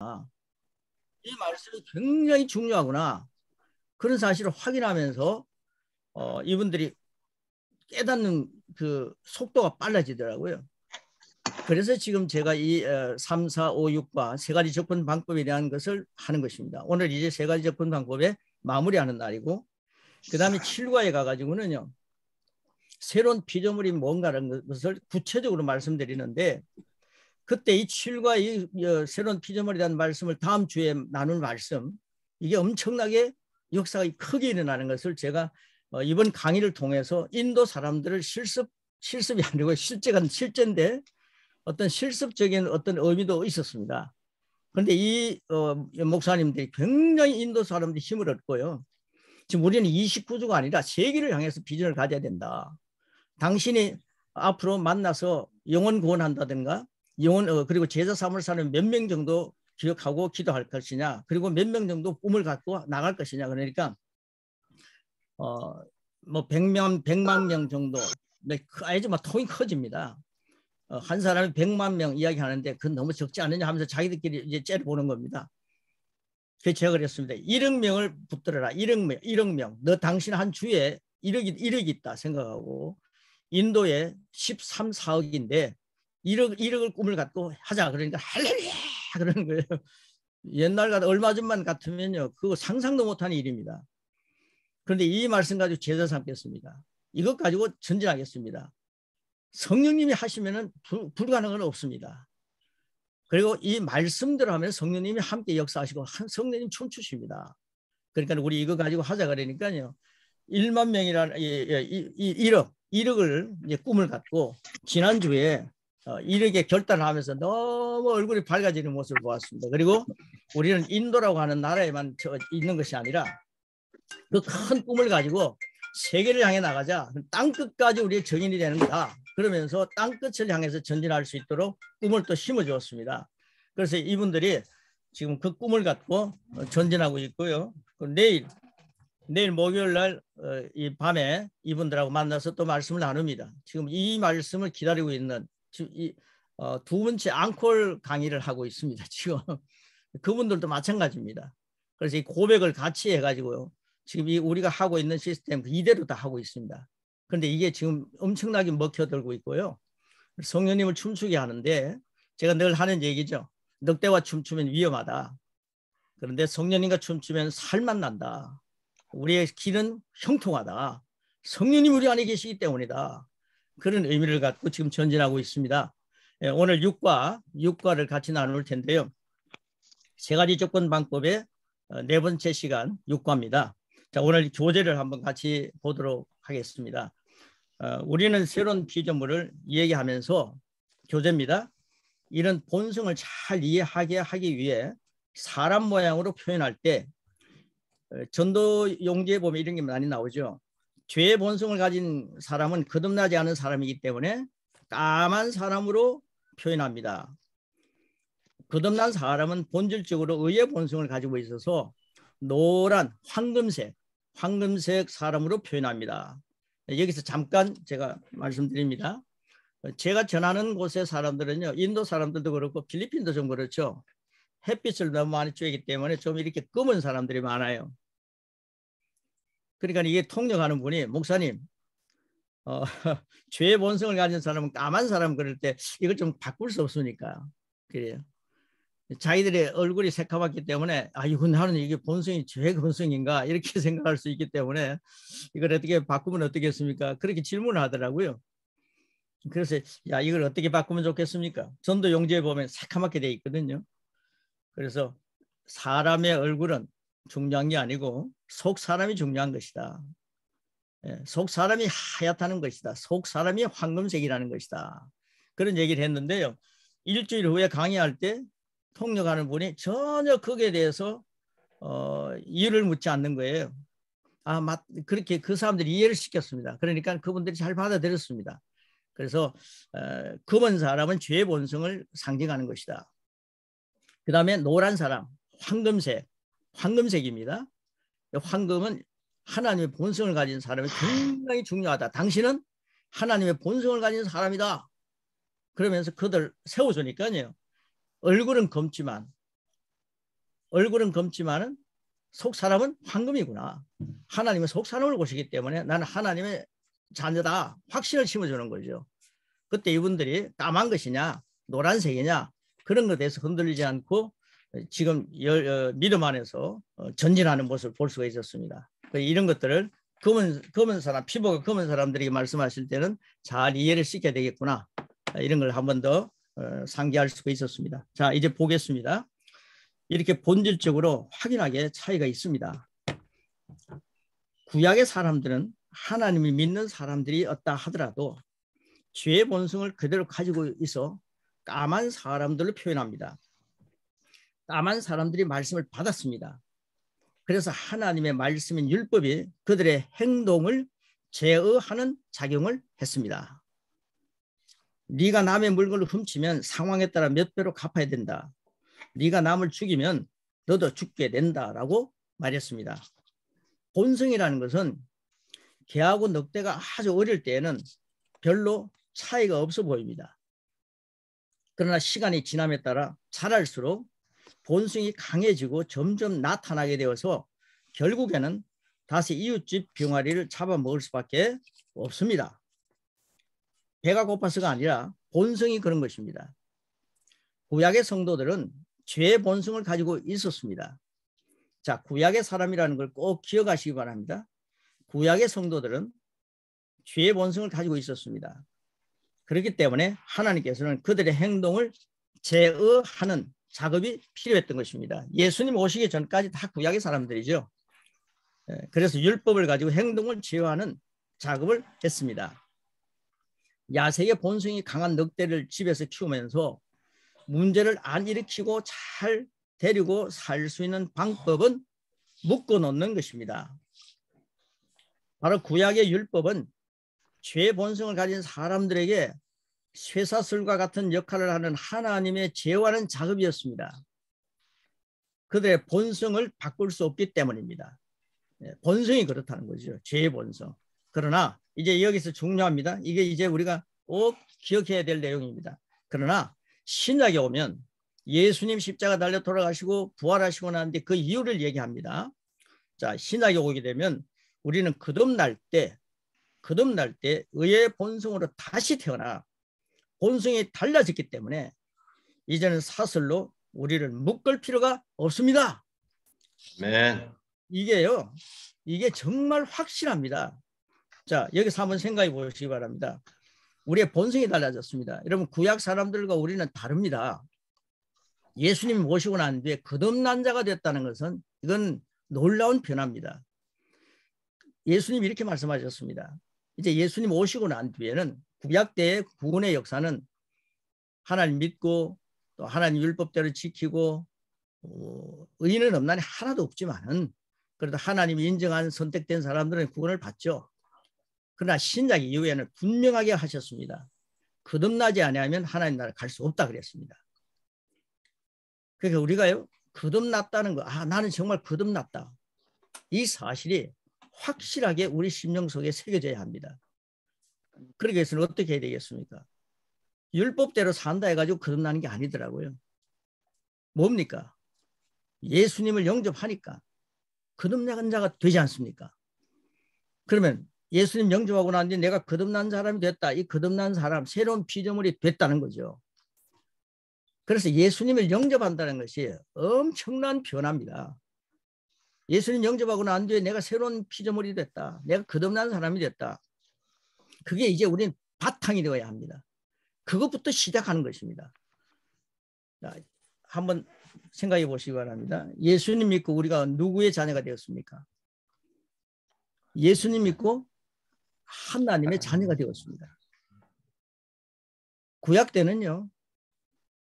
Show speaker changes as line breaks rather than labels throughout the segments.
이 말씀이 굉장히 중요하구나. 그런 사실을 확인하면서 이분들이 깨닫는 그 속도가 빨라지더라고요. 그래서 지금 제가 이 3, 4, 5, 6과 세 가지 접근 방법에 대한 것을 하는 것입니다. 오늘 이제 세 가지 접근 방법에 마무리하는 날이고, 그 다음에 7과에 가가지고는요, 새로운 피조물이 뭔가라는 것을 구체적으로 말씀드리는데, 그때 이 7과 이 새로운 피조물에 대한 말씀을 다음 주에 나눌 말씀, 이게 엄청나게 역사가 크게 일어나는 것을 제가 이번 강의를 통해서 인도 사람들을 실습이 아니고 실제인데 어떤 실습적인 어떤 의미도 있었습니다. 그런데 이 목사님들이 굉장히 인도 사람들이 힘을 얻고요. 지금 우리는 29주가 아니라 세계를 향해서 비전을 가져야 된다. 당신이 앞으로 만나서 영혼 구원한다든가 그리고 제자 삼을 사는 몇 명 정도 기억하고 기도할 것이냐, 그리고 몇 명 정도 꿈을 갖고 나갈 것이냐. 그러니까 뭐 100만 명 정도, 아니지 뭐 통이 커집니다. 한 사람이 100만 명 이야기하는데 그건 너무 적지 않느냐 하면서 자기들끼리 이제 째려보는 겁니다. 그래서 제가 그랬습니다. 1억 명을 붙들어라. 1억 명. 너 당신 한 주에 1억이 있다 생각하고, 인도에 13, 4억인데 1억을 꿈을 갖고 하자. 그러니까 할렐루야 그러는 거예요. 옛날 얼마 전만 같으면요, 그거 상상도 못하는 일입니다. 그런데 이 말씀 가지고 제자 삼겠습니다. 이것 가지고 전진하겠습니다. 성령님이 하시면은 불가능은 없습니다. 그리고 이 말씀대로 하면 성령님이 함께 역사하시고 성령님 춤추십니다. 그러니까 우리 이거 가지고 하자 그러니까요. 1만 명이라는 1억을 이제 꿈을 갖고 지난주에 1억에 결단을 하면서 너무 얼굴이 밝아지는 모습을 보았습니다. 그리고 우리는 인도라고 하는 나라에만 있는 것이 아니라 그 큰 꿈을 가지고 세계를 향해 나가자. 땅끝까지 우리의 정인이 되는 거다. 그러면서 땅끝을 향해서 전진할 수 있도록 꿈을 또 심어주었습니다. 그래서 이분들이 지금 그 꿈을 갖고 전진하고 있고요. 내일 목요일 날 이 밤에 이분들하고 만나서 또 말씀을 나눕니다. 지금 이 말씀을 기다리고 있는 두 번째 앙콜 강의를 하고 있습니다. 지금 그분들도 마찬가지입니다. 그래서 이 고백을 같이 해가지고요. 지금 우리가 하고 있는 시스템 이대로 다 하고 있습니다. 그런데 이게 지금 엄청나게 먹혀들고 있고요. 성령님을 춤추게 하는데 제가 늘 하는 얘기죠. 늑대와 춤추면 위험하다. 그런데 성령님과 춤추면 살만 난다. 우리의 길은 형통하다. 성령님 우리 안에 계시기 때문이다. 그런 의미를 갖고 지금 전진하고 있습니다. 오늘 6과를 같이 나눌 텐데요. 세 가지 접근 방법의 네 번째 시간 6과입니다. 자, 오늘 교재를 한번 같이 보도록 하겠습니다. 우리는 새로운 피조물을 얘기하면서 교재입니다. 이런 본성을 잘 이해하게 하기 위해 사람 모양으로 표현할 때 전도 용지에 보면 이런 게 많이 나오죠. 죄의 본성을 가진 사람은 거듭나지 않은 사람이기 때문에 까만 사람으로 표현합니다. 거듭난 사람은 본질적으로 의의 본성을 가지고 있어서 노란 황금색 사람으로 표현합니다. 여기서 잠깐 제가 말씀드립니다. 제가 전하는 곳의 사람들은요, 인도 사람들도 그렇고 필리핀도 좀 그렇죠. 햇빛을 너무 많이 쬐기 때문에 좀 이렇게 검은 사람들이 많아요. 그러니까 이게 통역하는 분이 목사님, 죄의 본성을 가진 사람은 까만 사람 그럴 때 이걸 좀 바꿀 수 없으니까 그래요. 자기들의 얼굴이 새카맣기 때문에 이건 나는 이게 본성이 죄의 본성인가 이렇게 생각할 수 있기 때문에 이걸 어떻게 바꾸면 어떻겠습니까? 그렇게 질문을 하더라고요. 그래서 이걸 어떻게 바꾸면 좋겠습니까? 전도 용지에 보면 새카맣게 돼 있거든요. 그래서 사람의 얼굴은 중요한 게 아니고 속 사람이 중요한 것이다. 속 사람이 하얗다는 것이다. 속 사람이 황금색이라는 것이다. 그런 얘기를 했는데요. 일주일 후에 강의할 때 통역하는 분이 전혀 거기에 대해서 이유를 묻지 않는 거예요. 그렇게 그 사람들이 이해를 시켰습니다. 그러니까 그분들이 잘 받아들였습니다. 그래서 검은 사람은 죄의 본성을 상징하는 것이다. 그 다음에 노란 사람, 황금색입니다. 황금은 하나님의 본성을 가진 사람이 굉장히 중요하다. 당신은 하나님의 본성을 가진 사람이다. 그러면서 그들 세워주니까요. 얼굴은 검지만 얼굴은 검지만은 속 사람은 황금이구나. 하나님은 속 사람을 보시기 때문에 나는 하나님의 자녀다. 확신을 심어주는 거죠. 그때 이분들이 까만 것이냐 노란색이냐 그런 것에 대해서 흔들리지 않고 지금 믿음 안에서 전진하는 모습을 볼 수가 있었습니다. 이런 것들을 검은 사람, 피부가 검은 사람들이 말씀하실 때는 잘 이해를 시켜야 되겠구나. 이런 걸 한 번 더 상기할 수가 있었습니다. 자, 이제 보겠습니다. 이렇게 본질적으로 확인하게 차이가 있습니다. 구약의 사람들은 하나님을 믿는 사람들이었다 하더라도 죄의 본성을 그대로 가지고 있어 까만 사람들로 표현합니다. 까만 사람들이 말씀을 받았습니다. 그래서 하나님의 말씀인 율법이 그들의 행동을 제어하는 작용을 했습니다. 네가 남의 물건을 훔치면 상황에 따라 몇 배로 갚아야 된다. 네가 남을 죽이면 너도 죽게 된다라고 말했습니다. 본성이라는 것은 개하고 늑대가 아주 어릴 때에는 별로 차이가 없어 보입니다. 그러나 시간이 지남에 따라 자랄수록 본성이 강해지고 점점 나타나게 되어서 결국에는 다시 이웃집 병아리를 잡아먹을 수밖에 없습니다. 배가 고파서가 아니라 본성이 그런 것입니다. 구약의 성도들은 죄의 본성을 가지고 있었습니다. 자, 구약의 사람이라는 걸 꼭 기억하시기 바랍니다. 구약의 성도들은 죄의 본성을 가지고 있었습니다. 그렇기 때문에 하나님께서는 그들의 행동을 제어하는 작업이 필요했던 것입니다. 예수님 오시기 전까지 다 구약의 사람들이죠. 그래서 율법을 가지고 행동을 제어하는 작업을 했습니다. 야생의 본성이 강한 늑대를 집에서 키우면서 문제를 안 일으키고 잘 데리고 살 수 있는 방법은 묶어 놓는 것입니다. 바로 구약의 율법은 죄의 본성을 가진 사람들에게 쇠사슬과 같은 역할을 하는 하나님의 제어하는 작업이었습니다. 그들의 본성을 바꿀 수 없기 때문입니다. 본성이 그렇다는 거죠. 죄의 본성. 그러나 이제 여기서 중요합니다. 이게 이제 우리가 꼭 기억해야 될 내용입니다. 그러나 신약에 오면 예수님 십자가 달려 돌아가시고 부활하시고 난 뒤 그 이유를 얘기합니다. 자, 신약에 오게 되면 우리는 거듭날 때 의의 본성으로 다시 태어나 본성이 달라졌기 때문에 이제는 사슬로 우리를 묶을 필요가 없습니다.
아멘.
이게 정말 확실합니다. 자, 여기서 한번 생각해 보시기 바랍니다. 우리의 본성이 달라졌습니다. 여러분, 구약 사람들과 우리는 다릅니다. 예수님이 모시고 난 뒤에 거듭난 자가 됐다는 것은 이건 놀라운 변화입니다. 예수님이 이렇게 말씀하셨습니다. 이제 예수님 오시고 난 뒤에는 구약 때의 구원의 역사는 하나님 믿고 또 하나님 율법대로 지키고 의인은 없나니 하나도 없지만은 그래도 하나님이 인정한 선택된 사람들은 구원을 받죠. 그러나 신약 이후에는 분명하게 하셨습니다. 거듭나지 아니하면 하나님 나라 갈 수 없다 그랬습니다. 그러니까 우리가요, 거듭났다는 거, 나는 정말 거듭났다. 이 사실이 확실하게 우리 심령 속에 새겨져야 합니다. 그러기 위해서는 어떻게 해야 되겠습니까? 율법대로 산다 해가지고 거듭나는 게 아니더라고요. 뭡니까? 예수님을 영접하니까 거듭난 자가 되지 않습니까? 그러면 예수님 영접하고 난 뒤에 내가 거듭난 사람이 됐다. 이 거듭난 사람, 새로운 피조물이 됐다는 거죠. 그래서 예수님을 영접한다는 것이 엄청난 변화입니다. 예수님 영접하고 난 뒤에 내가 새로운 피조물이 됐다. 내가 거듭난 사람이 됐다. 그게 이제 우리는 바탕이 되어야 합니다. 그것부터 시작하는 것입니다. 자, 한번 생각해 보시기 바랍니다. 예수님 믿고 우리가 누구의 자녀가 되었습니까? 예수님 믿고 하나님의 자녀가 되었습니다. 구약 때는요,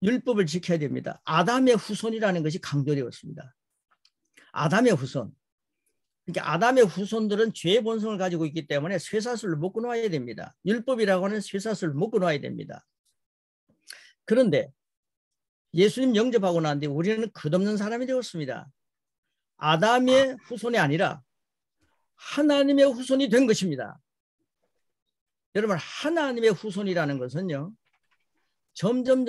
율법을 지켜야 됩니다. 아담의 후손이라는 것이 강조되었습니다. 아담의 후손. 그러니까 아담의 후손들은 죄의 본성을 가지고 있기 때문에 쇠사슬을 묶어 놓아야 됩니다. 율법이라고 하는 쇠사슬을 묶어 놓아야 됩니다. 그런데 예수님 영접하고 난 뒤에 우리는 끝없는 사람이 되었습니다. 아담의 후손이 아니라 하나님의 후손이 된 것입니다. 여러분, 하나님의 후손이라는 것은요, 점점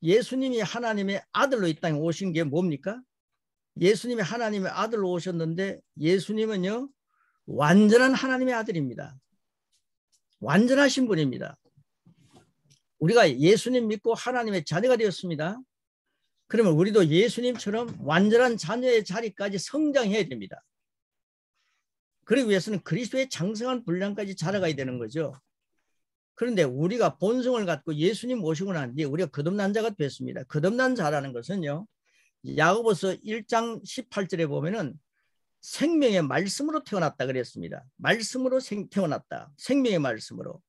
예수님이 하나님의 아들로 이 땅에 오신 게 뭡니까? 예수님이 하나님의 아들로 오셨는데 예수님은요 완전한 하나님의 아들입니다. 완전하신 분입니다. 우리가 예수님 믿고 하나님의 자녀가 되었습니다. 그러면 우리도 예수님처럼 완전한 자녀의 자리까지 성장해야 됩니다. 그러기 위해서는 그리스도의 장성한 분량까지 자라가야 되는 거죠. 그런데 우리가 본성을 갖고 예수님 모시고 난 뒤에 우리가 거듭난 자가 됐습니다. 거듭난 자라는 것은요. 야고보서 1장 18절에 보면은 생명의 말씀으로 태어났다 그랬습니다. 말씀으로 태어났다. 생명의 말씀으로.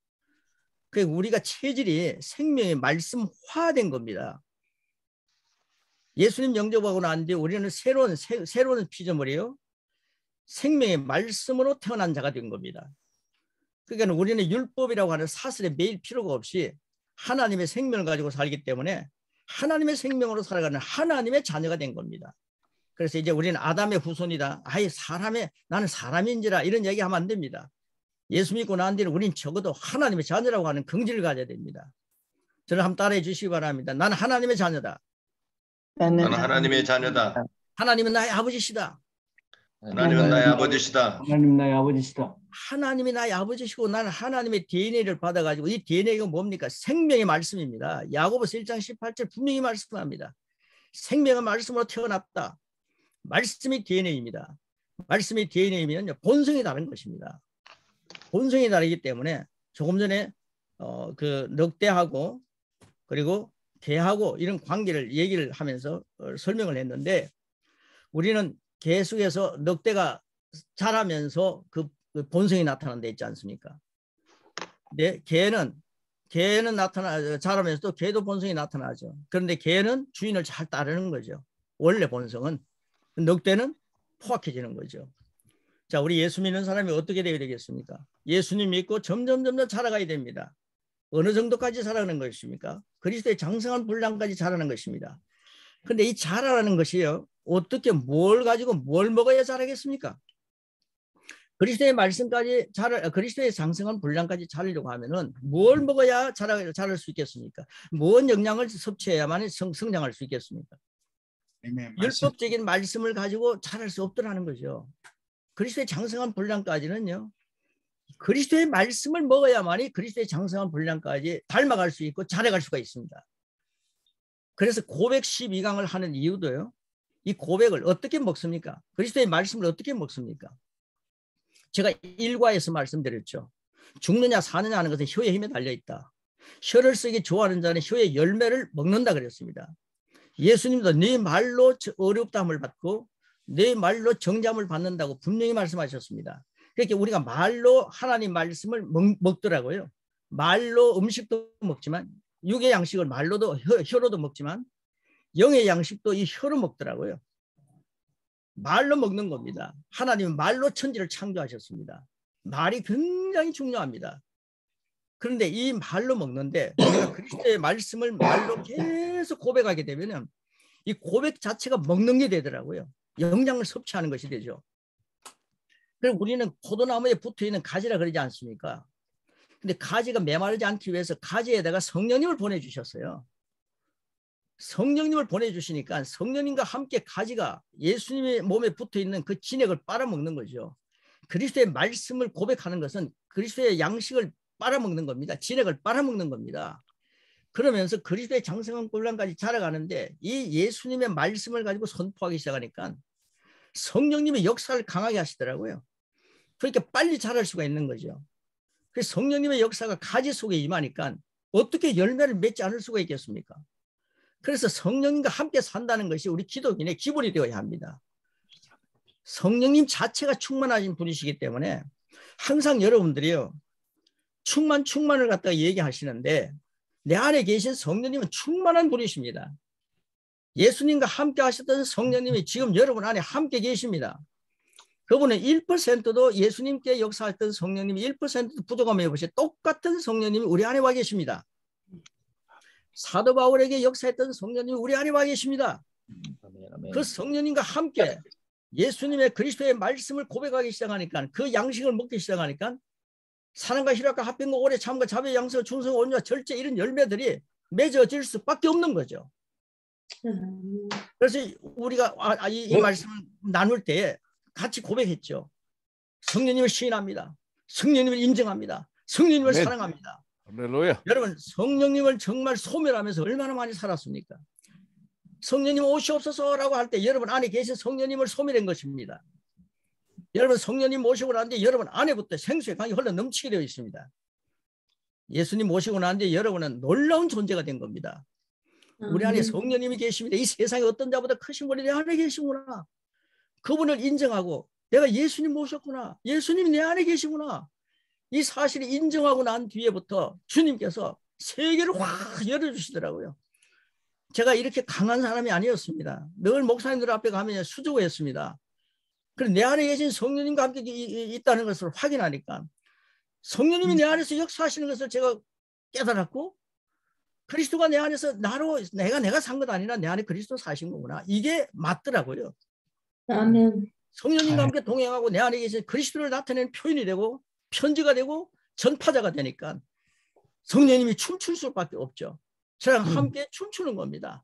그러니까 우리가 체질이 생명의 말씀화된 겁니다. 예수님 영접하고 난 뒤에 우리는 새로운 피조물이에요. 생명의 말씀으로 태어난 자가 된 겁니다. 그러니까 우리는 율법이라고 하는 사슬에 매일 필요가 없이 하나님의 생명을 가지고 살기 때문에 하나님의 생명으로 살아가는 하나님의 자녀가 된 겁니다. 그래서 이제 우리는 아담의 후손이다. 아예 나는 사람인지라 이런 얘기하면 안 됩니다. 예수 믿고 난 뒤에는 우리는 적어도 하나님의 자녀라고 하는 긍지를 가져야 됩니다. 저를 한번 따라해 주시기 바랍니다. 나는 하나님의 자녀다.
나는 하나님의 자녀다.
하나님은 나의 아버지시다.
하나님은 나의 아버지시다.
하나님 나의 아버지시다.
하나님이 나의 아버지시고 나는 하나님의 DNA를 받아가지고 이 DNA가 뭡니까? 생명의 말씀입니다. 야고보서 1장 18절 분명히 말씀합니다. 생명의 말씀으로 태어났다. 말씀이 DNA입니다. 말씀이 DNA이면 본성이 다른 것입니다. 본성이 다르기 때문에 조금 전에 그 늑대하고 그리고 개하고 이런 관계를 얘기를 하면서 설명을 했는데 우리는 개 속에서 늑대가 자라면서 그 본성이 나타나는 데 있지 않습니까? 근데 개는 자라면서 또 개도 본성이 나타나죠. 그런데 개는 주인을 잘 따르는 거죠. 원래 본성은. 늑대는 포악해지는 거죠. 자, 우리 예수 믿는 사람이 어떻게 되어야 되겠습니까? 예수님 믿고 점점 자라가야 됩니다. 어느 정도까지 자라는 것입니까? 그리스도의 장성한 분량까지 자라는 것입니다. 그런데 이 자라는 것이요. 어떻게 뭘 가지고 뭘 먹어야 자라겠습니까? 그리스도의 말씀까지 그리스도의 장성한 분량까지 자라려고 하면은 뭘 먹어야 자랄 수 있겠습니까? 뭔 영양을 섭취해야만 성장할 수 있겠습니까? 율법적인 말씀을 가지고 자랄 수 없더라는 거죠. 그리스도의 장성한 분량까지는요. 그리스도의 말씀을 먹어야만이 그리스도의 장성한 분량까지 닮아갈 수 있고 자라갈 수가 있습니다. 그래서 고백 12강을 하는 이유도요. 이 고백을 어떻게 먹습니까? 그리스도의 말씀을 어떻게 먹습니까? 제가 1과에서 말씀드렸죠. 죽느냐 사느냐 하는 것은 혀의 힘에 달려있다. 혀를 쓰기 좋아하는 자는 혀의 열매를 먹는다 그랬습니다. 예수님도 네 말로 어렵다함을 받고 네 말로 정잠을 받는다고 분명히 말씀하셨습니다. 그렇게 우리가 말로 하나님 말씀을 먹더라고요. 말로 음식도 먹지만 육의 양식을 말로도 혀로도 먹지만 영의 양식도 이 혀로 먹더라고요. 말로 먹는 겁니다. 하나님은 말로 천지를 창조하셨습니다. 말이 굉장히 중요합니다. 그런데 이 말로 먹는데 우리가 그리스도의 말씀을 말로 계속 고백하게 되면 이 고백 자체가 먹는 게 되더라고요. 영양을 섭취하는 것이 되죠. 그럼 우리는 포도나무에 붙어있는 가지라 그러지 않습니까? 근데 가지가 메마르지 않기 위해서 가지에다가 성령님을 보내주셨어요. 성령님을 보내주시니까 성령님과 함께 가지가 예수님의 몸에 붙어있는 그 진액을 빨아먹는 거죠. 그리스도의 말씀을 고백하는 것은 그리스도의 양식을 빨아먹는 겁니다. 진액을 빨아먹는 겁니다. 그러면서 그리스도의 장성한 분량까지 자라가는데 이 예수님의 말씀을 가지고 선포하기 시작하니까 성령님의 역사를 강하게 하시더라고요. 그러니까 빨리 자랄 수가 있는 거죠. 그래서 성령님의 역사가 가지 속에 임하니까 어떻게 열매를 맺지 않을 수가 있겠습니까? 그래서 성령님과 함께 산다는 것이 우리 기독인의 기본이 되어야 합니다. 성령님 자체가 충만하신 분이시기 때문에 항상 여러분들이요. 충만을 갖다가 얘기하시는데 내 안에 계신 성령님은 충만한 분이십니다. 예수님과 함께 하셨던 성령님이 지금 여러분 안에 함께 계십니다. 그분은 1%도 예수님께 역사했던 성령님이 1%도 부족함이 없이 똑같은 성령님이 우리 안에 와 계십니다. 사도 바울에게 역사했던 성령님이 우리 안에 와 계십니다. 그 성령님과 함께 예수님의 그리스도의 말씀을 고백하기 시작하니까 그 양식을 먹기 시작하니까 사랑과 희락과 화평과 오래 참과 자비와 양성 충성 온유와 절제 이런 열매들이 맺어질 수밖에 없는 거죠. 그래서 우리가 이 말씀을 나눌 때 같이 고백했죠. 성령님을 시인합니다. 성령님을 인정합니다. 성령님을
아멘.
사랑합니다.
할렐루야.
여러분, 성령님을 정말 소멸하면서 얼마나 많이 살았습니까? 성령님 오시옵소서라고 할 때 여러분 안에 계신 성령님을 소멸한 것입니다. 여러분, 성령님 모시고 나는데 여러분 안에부터 생수의 강이 흘러 넘치게 되어 있습니다. 예수님 모시고 나는데 여러분은 놀라운 존재가 된 겁니다. 우리 안에 성령님이 계십니다. 이 세상에 어떤 자보다 크신 분이 내 안에 계시구나. 그분을 인정하고 내가 예수님 모셨구나. 예수님이 내 안에 계시구나. 이 사실을 인정하고 난 뒤에부터 주님께서 세계를 확 열어주시더라고요. 제가 이렇게 강한 사람이 아니었습니다. 늘 목사님들 앞에 가면 수줍어했습니다. 그래서 내 안에 계신 성령님과 함께 있다는 것을 확인하니까 성령님이 내 안에서 역사하시는 것을 제가 깨달았고, 그리스도가 내 안에서 나로 내가 산 것 아니라 내 안에 그리스도 사신 거구나. 이게 맞더라고요.
아멘.
성령님과 함께 동행하고 내 안에 계신 그리스도를 나타내는 표현이 되고 편지가 되고 전파자가 되니까 성령님이 춤출 수밖에 없죠. 저랑 함께 춤추는 겁니다.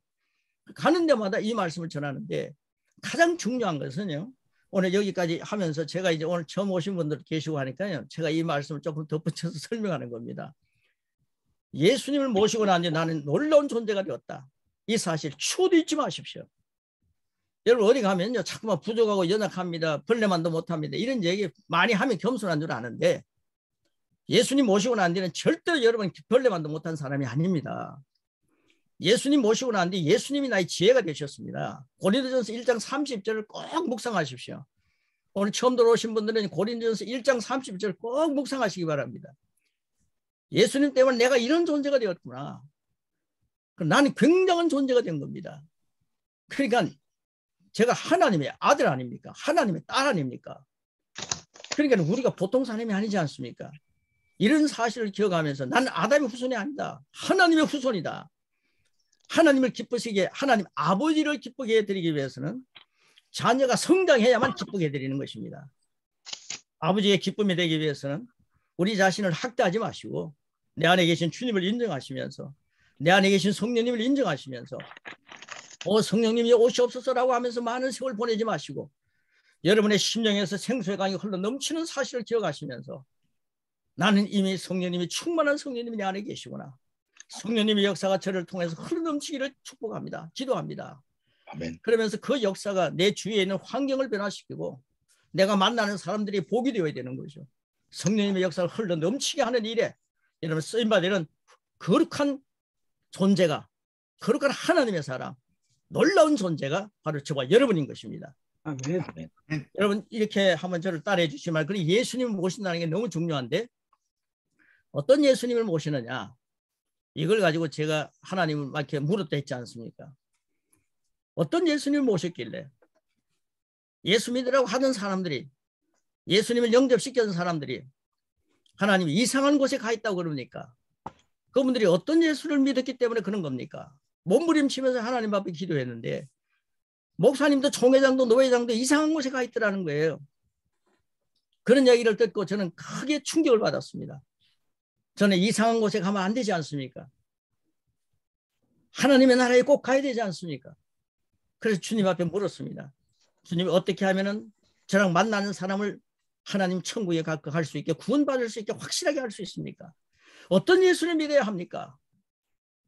가는 데마다 이 말씀을 전하는데 가장 중요한 것은요. 오늘 여기까지 하면서 제가 이제 오늘 처음 오신 분들 계시고 하니까요. 제가 이 말씀을 조금 덧붙여서 설명하는 겁니다. 예수님을 모시고 난 뒤에 나는 놀라운 존재가 되었다. 이 사실 추호도 잊지 마십시오. 여러분 어디 가면요. 자꾸만 부족하고 연약합니다. 벌레만도 못합니다. 이런 얘기 많이 하면 겸손한 줄 아는데 예수님 모시고 난 뒤에는 절대로 여러분 벌레만도 못한 사람이 아닙니다. 예수님 모시고 난 뒤에 예수님이 나의 지혜가 되셨습니다. 고린도전서 1장 30절을 꼭 묵상하십시오. 오늘 처음 들어오신 분들은 고린도전서 1장 30절 꼭 묵상하시기 바랍니다. 예수님 때문에 내가 이런 존재가 되었구나. 나는 굉장한 존재가 된 겁니다. 그러니까 제가 하나님의 아들 아닙니까? 하나님의 딸 아닙니까? 그러니까 우리가 보통 사람이 아니지 않습니까? 이런 사실을 기억하면서 나는 아담의 후손이 아니다. 하나님의 후손이다. 하나님을 기쁘시게, 하나님 아버지를 기쁘게 해드리기 위해서는 자녀가 성장해야만 기쁘게 해드리는 것입니다. 아버지의 기쁨이 되기 위해서는 우리 자신을 학대하지 마시고 내 안에 계신 주님을 인정하시면서 내 안에 계신 성령님을 인정하시면서 성령님이 오시옵소서라고 하면서 많은 세월 보내지 마시고 여러분의 심령에서 생수의 강이 흘러 넘치는 사실을 기억하시면서 나는 이미 성령님이 충만한 성령님이 내 안에 계시구나. 성령님의 역사가 저를 통해서 흘러넘치기를 축복합니다. 기도합니다.
아멘.
그러면서 그 역사가 내 주위에 있는 환경을 변화시키고 내가 만나는 사람들이 복이 되어야 되는 거죠. 성령님의 역사를 흘러넘치게 하는 일에 여러분 쓰임받는 거룩한 존재가, 거룩한 하나님의 사람, 놀라운 존재가 바로 저와 여러분인 것입니다.
아멘.
여러분 이렇게 한번 저를 따라해 주시면, 그리고 예수님을 모신다는 게 너무 중요한데 어떤 예수님을 모시느냐, 이걸 가지고 제가 하나님을 막 이렇게 물었다 했지 않습니까? 어떤 예수님을 모셨길래 예수 믿으라고 하던 사람들이, 예수님을 영접시켰던 사람들이 하나님이 이상한 곳에 가 있다고 그럽니까? 그분들이 어떤 예수를 믿었기 때문에 그런 겁니까? 몸부림치면서 하나님 앞에 기도했는데 목사님도 총회장도 노회장도 이상한 곳에 가 있더라는 거예요. 그런 얘기를 듣고 저는 크게 충격을 받았습니다. 저는 이상한 곳에 가면 안 되지 않습니까? 하나님의 나라에 꼭 가야 되지 않습니까? 그래서 주님 앞에 물었습니다. 주님이 어떻게 하면은 저랑 만나는 사람을 하나님 천국에 갈 수 있게, 구원받을 수 있게 확실하게 할 수 있습니까? 어떤 예수를 믿어야 합니까?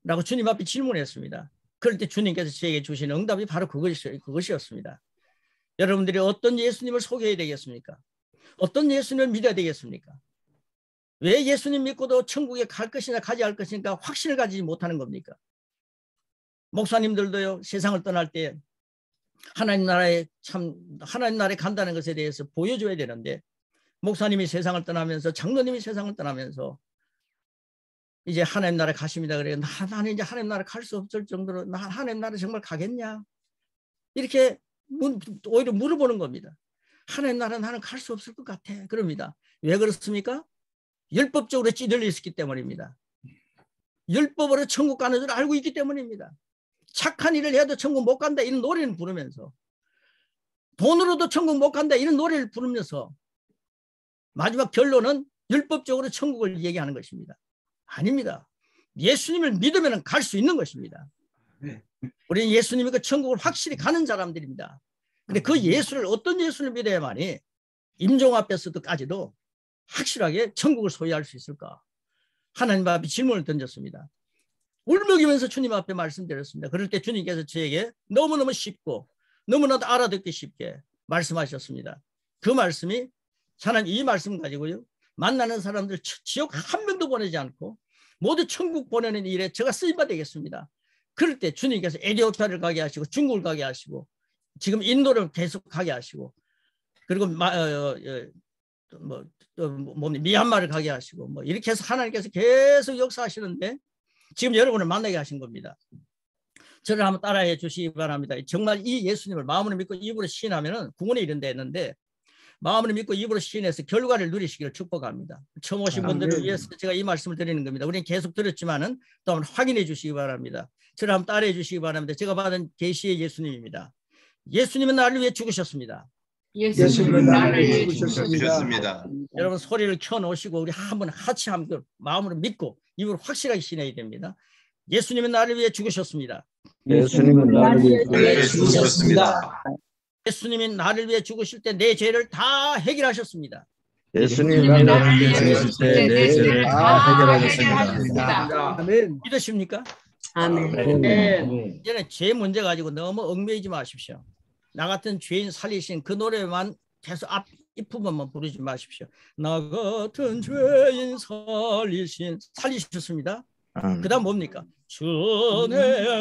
라고 주님 앞에 질문했습니다. 그럴 때 주님께서 저에게 주신 응답이 바로 그것이었습니다. 여러분들이 어떤 예수님을 소개해야 되겠습니까? 어떤 예수님을 믿어야 되겠습니까? 왜 예수님 믿고도 천국에 갈 것이냐 가지 않을 것인가 확신을 가지지 못하는 겁니까? 목사님들도요, 세상을 떠날 때 하나님 나라에 간다는 것에 대해서 보여줘야 되는데, 목사님이 세상을 떠나면서, 장로님이 세상을 떠나면서 이제 하나님 나라에 가십니다. 그래요. 나는 이제 하나님 나라에 갈 수 없을 정도로 나 하나님 나라에 정말 가겠냐? 이렇게 오히려 물어보는 겁니다. 하나님 나라 나는 갈 수 없을 것 같아. 그럽니다. 왜 그렇습니까? 율법적으로 찌들려 있었기 때문입니다. 율법으로 천국 가는 줄 알고 있기 때문입니다. 착한 일을 해도 천국 못 간다 이런 노래를 부르면서, 돈으로도 천국 못 간다 이런 노래를 부르면서 마지막 결론은 율법적으로 천국을 얘기하는 것입니다. 아닙니다. 예수님을 믿으면 갈 수 있는 것입니다. 우리는 예수님이 그 천국을 확실히 가는 사람들입니다. 근데 그 예수를 어떤 예수를 믿어야만이 임종 앞에서도까지도 확실하게 천국을 소유할 수 있을까? 하나님 앞에 질문을 던졌습니다. 울먹이면서 주님 앞에 말씀드렸습니다. 그럴 때 주님께서 저에게 너무너무 쉽고 너무나도 알아듣기 쉽게 말씀하셨습니다. 그 말씀이 하나님 이 말씀 가지고요. 만나는 사람들 지옥 한 명도 보내지 않고 모두 천국 보내는 일에 제가 쓰임받 되겠습니다. 그럴 때 주님께서 에티오피아를 가게 하시고 중국을 가게 하시고 지금 인도를 계속 가게 하시고 그리고 미얀마를 가게 하시고 뭐 이렇게 해서 하나님께서 계속 역사하시는데 지금 여러분을 만나게 하신 겁니다. 저를 한번 따라해 주시기 바랍니다. 정말 이 예수님을 마음으로 믿고 입으로 시인하면은 구원에 이른 데 있는데 마음으로 믿고 입으로 시인해서 결과를 누리시기를 축복합니다. 처음 오신 분들을 위해서 제가 이 말씀을 드리는 겁니다. 우리는 계속 들었지만은 또 한번 확인해 주시기 바랍니다. 저를 한번 따라해 주시기 바랍니다. 제가 받은 계시의 예수님입니다. 예수님은 나를 위해 죽으셨습니다.
예수님은 나를 위해 죽으셨습니다.
여러분 소리를 켜놓으시고 우리 한번 같이 한번 마음으로 믿고 입으로 확실하게 시인해야 됩니다. 예수님은 나를 위해 죽으셨습니다.
예수님은 나를 위해 죽으셨습니다.
예수님이 나를 위해 죽으실 때 내 죄를 다 해결하셨습니다.
예수님이 나를 위해 죽으실 때 내 죄를 다 해결하셨습니다.
아멘. 믿으십니까?
아멘.
이제는 죄 문제 가지고 너무 얽매이지 마십시오. 나 같은 죄인 살리신 그 노래만 계속 앞 이 부분만 부르지 마십시오. 나 같은 죄인 살리셨습니다. 그 다음 뭡니까? 주의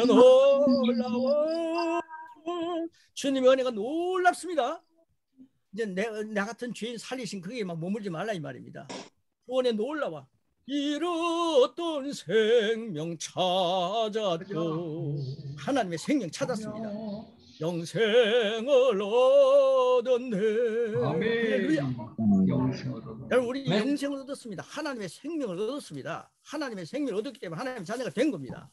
놀라워 주님의 은혜가 놀랍습니다. 이제 나 같은 죄인 살리신 그게 막 머물지 말라 이 말입니다. 구원에 놀라워 잃었던 생명 찾았고 하나님의 생명 찾았습니다. 영생을 얻었네. 할렐루야. 여러분 우리 영생을 얻었습니다. 하나님의 생명을 얻었습니다. 하나님의 생명을 얻었기 때문에 하나님의 자녀가 된 겁니다.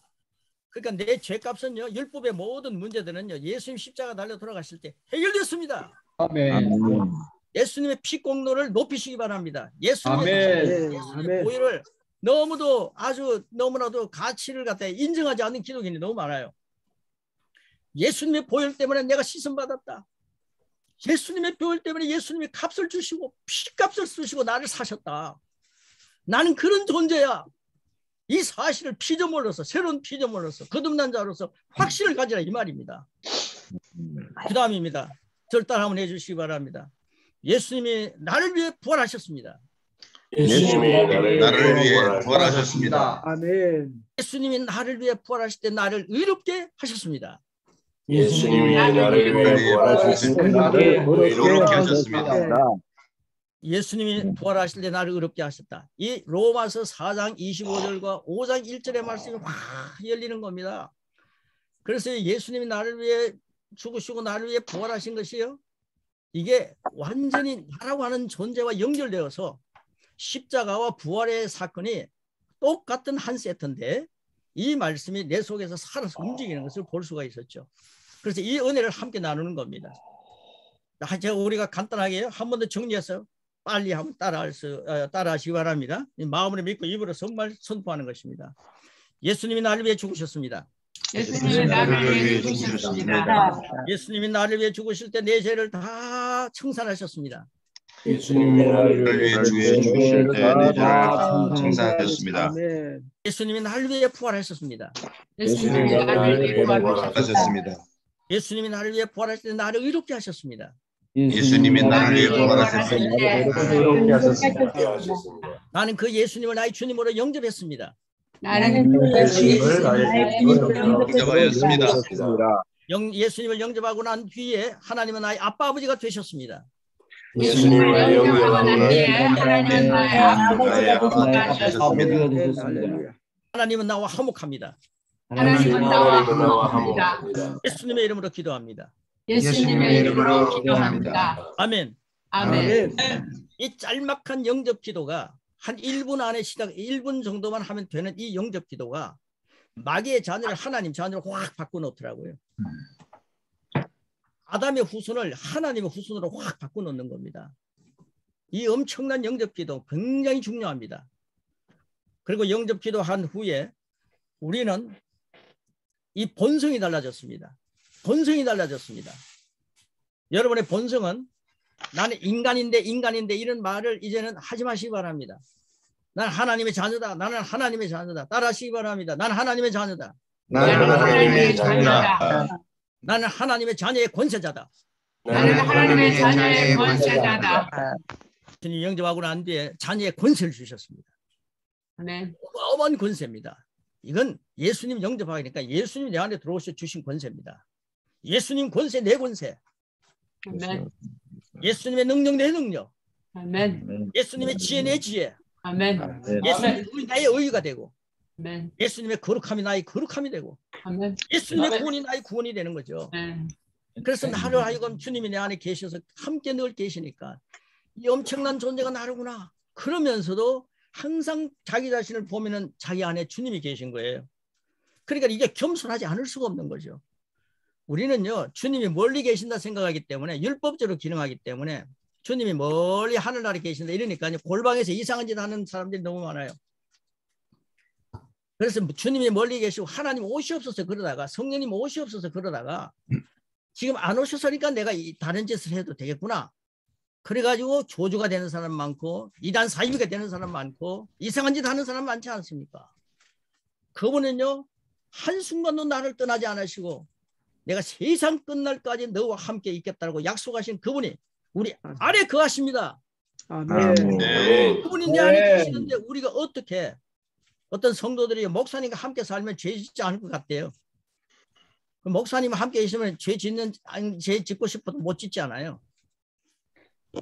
그러니까 내 죄값은요 율법의 모든 문제들은요 예수님 십자가 달려 돌아가실 때 해결됐습니다.
아멘.
예수님의 피 공로를 높이시기 바랍니다. 예수님의 보혈을 너무도 아주 너무나도 가치를 갖다 인정하지 않는 기독인이 너무 많아요. 예수님의 보혈 때문에 내가 씻음 받았다. 예수님의 보혈 때문에 예수님이 값을 주시고 피값을 쓰시고 나를 사셨다. 나는 그런 존재야. 이 사실을 피조물로서 새로운 피조물로서 거듭난 자로서 확신을 가지라 이 말입니다. 그 다음입니다. 저를 따라 한번 해주시기 바랍니다. 예수님이 나를 위해 부활하셨습니다.
예수님이 나를 위해 부활하셨습니다.
아멘.
예수님이 나를 위해 부활하실 때 나를 의롭게 하셨습니다.
예수님이 나를 위해 부활하셨습니다.
의롭게 하셨습니다.
예수님이 부활하실 때 나를 의롭게 하셨다. 이 로마서 4장 25절과 5장 1절의 말씀이 확 열리는 겁니다. 그래서 예수님이 나를 위해 죽으시고 나를 위해 부활하신 것이요. 이게 완전히 나라고 하는 존재와 연결되어서 십자가와 부활의 사건이 똑같은 한 세트인데 이 말씀이 내 속에서 살아서 움직이는 것을 볼 수가 있었죠. 그래서 이 은혜를 함께 나누는 겁니다. 제가 우리가 간단하게 한 번 더 정리해서 빨리 한번 따라하시기 바랍니다. 마음으로 믿고 입으로 정말 선포하는 것입니다. 예수님이 나를 위해 죽으셨습니다.
예수님이 나를 위해 죽으셨습니다.
예수님이 나를 위해 죽으실 때 내 죄를 다 청산하셨습니다.
예수님이 나를 위해 죽으실 때 내 죄를 다
청산하셨습니다.
예수님이 나를 위해 부활하셨습니다.
예수님이 나를 위해 부활하셨습니다.
예수님이 나를 위해 부활하실 때 나를 의롭게 하셨습니다.
예수님이 나를 위해 부활하셨습니다.
나는 그 예수님을 나의 주님으로 영접했습니다.
나는 예수님을 나의 주님으로
영접하였습니다.
예수님을 영접하고 난 뒤에 하나님은 나의 아빠 아버지가 되셨습니다.
예수님을 영접하고 난 뒤에 하나님은 나의 아버지가
되셨습니다.
하나님은 나와 화목합니다.
하나님은 나와 화목합니다.
예수님의 이름으로 기도합니다.
예수님의 이름으로 기도합니다.
아멘.
아멘.
이 짤막한 영접 기도가 한 1분 안에 1분 정도만 하면 되는 이 영접 기도가 마귀의 자녀를 하나님 자녀로 확 바꿔놓더라고요. 아담의 후손을 하나님의 후손으로 확 바꿔놓는 겁니다. 이 엄청난 영접 기도 굉장히 중요합니다. 그리고 영접 기도한 후에 우리는 이 본성이 달라졌습니다. 본성이 달라졌습니다. 여러분의 본성은 나는 인간인데 이런 말을 이제는 하지 마시기 바랍니다. 나는 하나님의 자녀다. 나는 하나님의 자녀다. 따라하시기 바랍니다. 나는 하나님의 자녀다.
나는 하나님의 자녀다.
나는 하나님의 자녀의 권세자다.
나는 하나님의 자녀의 권세자다.
주님 영접하고 난 뒤에 자녀의 권세를 주셨습니다.
아멘.
어마어마한 권세입니다. 이건 예수님 영접하니까 예수님 내 안에 들어오셔 주신 권세입니다. 예수님 권세 내 권세.
아멘.
예수님의 능력 내 능력.
아멘.
예수님의 지혜 내 지혜.
아멘.
예수님의 의의 나의 의의가 되고
아멘.
예수님의 거룩함이 나의 거룩함이 되고
아멘.
예수님의 구원이 나의 구원이 되는 거죠.
아멘.
그래서 나를 하여금 주님이 내 안에 계셔서 함께 늘 계시니까 이 엄청난 존재가 나르구나. 그러면서도 항상 자기 자신을 보면은 자기 안에 주님이 계신 거예요. 그러니까 이게 겸손하지 않을 수가 없는 거죠. 우리는요, 주님이 멀리 계신다 생각하기 때문에 율법적으로 기능하기 때문에 주님이 멀리 하늘나라에 계신다 이러니까 골방에서 이상한 짓 하는 사람들이 너무 많아요. 그래서 주님이 멀리 계시고 하나님 옷이 없어서 그러다가 성령님 옷이 없어서 그러다가 지금 안 오셔서니까 내가 다른 짓을 해도 되겠구나. 그래가지고 조주가 되는 사람 많고 이단 사이비가 되는 사람 많고 이상한 짓 하는 사람 많지 않습니까? 그분은요 한순간도 나를 떠나지 않으시고 내가 세상 끝날까지 너와 함께 있겠다고 약속하신 그분이 우리 안에 거하십니다.
아멘.
그분이 내 안에 계시는데 우리가 어떻게 어떤 성도들이 목사님과 함께 살면 죄 짓지 않을 것 같대요. 목사님과 함께 있으면 죄 짓고 싶어도 못 짓지 않아요.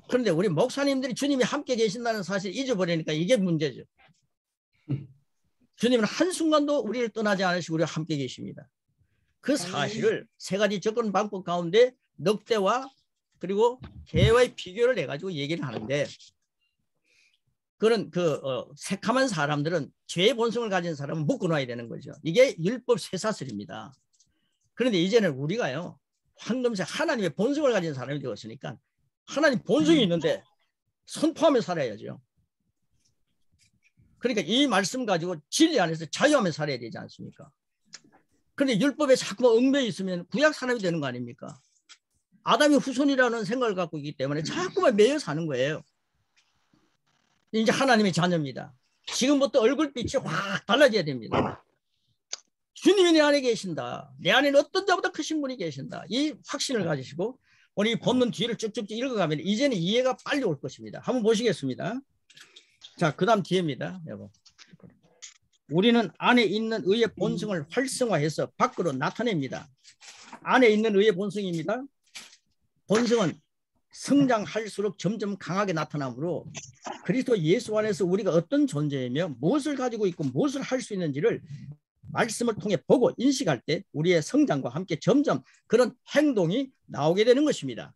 그런데 우리 목사님들이 주님이 함께 계신다는 사실 잊어버리니까 이게 문제죠. 주님은 한순간도 우리를 떠나지 않으시고 우리와 함께 계십니다. 그 사실을 세 가지 접근 방법 가운데 넉대와 그리고 개와의 비교를 해가지고 얘기를 하는데 그런 새카만 사람들은 죄의 본성을 가진 사람은 묶어놔야 되는 거죠. 이게 율법 쇠사슬입니다. 그런데 이제는 우리가요 황금색 하나님의 본성을 가진 사람이 되었으니까 하나님 본성이 있는데 선포하며 살아야죠. 그러니까 이 말씀 가지고 진리 안에서 자유하며 살아야 되지 않습니까? 그런데 율법에 자꾸 얽매여 있으면 구약 사람이 되는 거 아닙니까? 아담의 후손이라는 생각을 갖고 있기 때문에 자꾸만 매여 사는 거예요. 이제 하나님의 자녀입니다. 지금부터 얼굴빛이 확 달라져야 됩니다. 주님이 내 안에 계신다. 내 안에는 어떤 자보다 크신 분이 계신다. 이 확신을 가지시고 오늘 이 본문 뒤를 쭉쭉 읽어가면 이제는 이해가 빨리 올 것입니다. 한번 보시겠습니다. 자, 그 다음 뒤에입니다. 여러분. 우리는 안에 있는 의의 본성을 활성화해서 밖으로 나타냅니다. 안에 있는 의의 본성입니다. 본성은 성장할수록 점점 강하게 나타나므로 그리스도 예수 안에서 우리가 어떤 존재이며 무엇을 가지고 있고 무엇을 할 수 있는지를 말씀을 통해 보고 인식할 때 우리의 성장과 함께 점점 그런 행동이 나오게 되는 것입니다.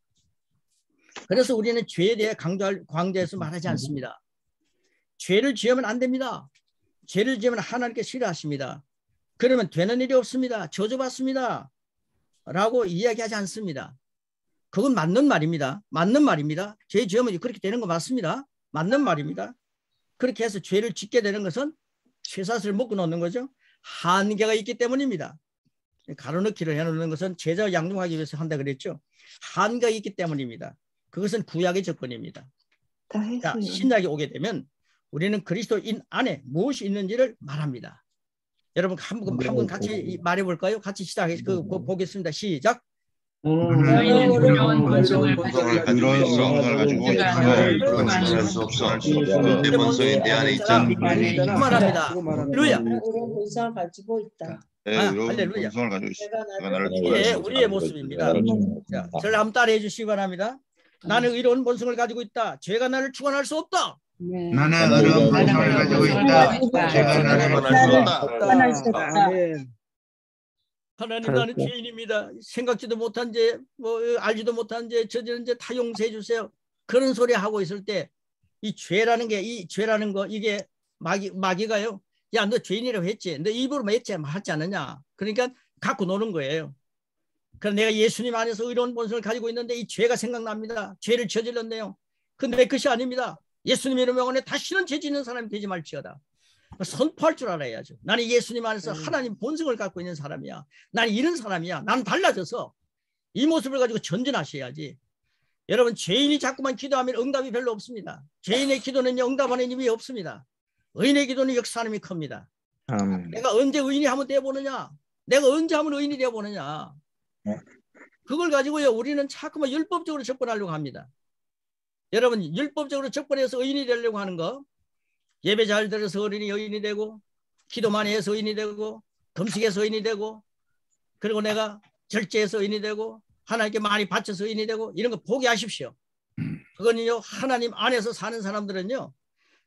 그래서 우리는 죄에 대해 강조해서 말하지 않습니다. 죄를 지으면 안 됩니다. 죄를 지으면 하나님께 싫어하십니다. 그러면 되는 일이 없습니다. 저주받습니다. 라고 이야기하지 않습니다. 그건 맞는 말입니다. 맞는 말입니다. 죄 지으면 그렇게 되는 거 맞습니다. 맞는 말입니다. 그렇게 해서 죄를 짓게 되는 것은 쇠사슬을 묶어 놓는 거죠. 한계가 있기 때문입니다. 가로넣기를 해놓는 것은 제자 양육하기 위해서 한다 그랬죠. 한계가 있기 때문입니다. 그것은 구약의 조건입니다. 자, 신약이 오게 되면 우리는 그리스도인 안에 무엇이 있는지를 말합니다. 여러분 한번 같이 말해볼까요? 같이 시작해서 보겠습니다. 시작.
그런 본성을
가지고 건설할 수 없어. 내 본성이 내 안에 있잖아.
말합니다. 할렐루야.
본성을 가지고 있다.
할렐루야.
본성을 가지고 있어.
이게 우리의 모습입니다. 자, 저를 한번 따라해 주시기 바랍니다. 나는 의로운 본성을 가지고 있다. 죄가 나를 주관할 수 없다.
나는 의로운 본성을 가지고 있다. 죄가 나를 주관할 수 없다.
하나님 나는 죄인입니다. 생각지도 못한 죄, 알지도 못한 죄, 저지른 죄 다 용서해 주세요. 그런 소리 하고 있을 때 이 죄라는 거 이게 마귀가요. 야, 너 죄인이라고 했지. 너 입으로 했지 하지 않느냐. 그러니까 갖고 노는 거예요. 그럼 내가 예수님 안에서 의로운 본성을 가지고 있는데 이 죄가 생각납니다. 죄를 저질렀네요. 근데 내 것이 아닙니다. 예수님 이름 명하에 다시는 죄 짓는 사람이 되지 말지어다. 선포할 줄 알아야죠. 나는 예수님 안에서 하나님 본성을 갖고 있는 사람이야. 나는 이런 사람이야. 나는 달라져서 이 모습을 가지고 전진하셔야지. 여러분, 죄인이 자꾸만 기도하면 응답이 별로 없습니다. 죄인의 기도는요, 응답하는 힘이 없습니다. 의인의 기도는 역사하는 힘이 큽니다. 내가 언제 의인이 한번 되어보느냐? 내가 언제 한번 의인이 되어보느냐? 그걸 가지고요, 우리는 자꾸만 율법적으로 접근하려고 합니다. 여러분, 율법적으로 접근해서 의인이 되려고 하는 거, 예배 잘 들어서 어린이 의인이 되고, 기도 많이 해서 의인이 되고, 금식해서 의인이 되고, 그리고 내가 절제해서 의인이 되고, 하나님께 많이 바쳐서 의인이 되고, 이런 거 포기하십시오. 그건요, 하나님 안에서 사는 사람들은요,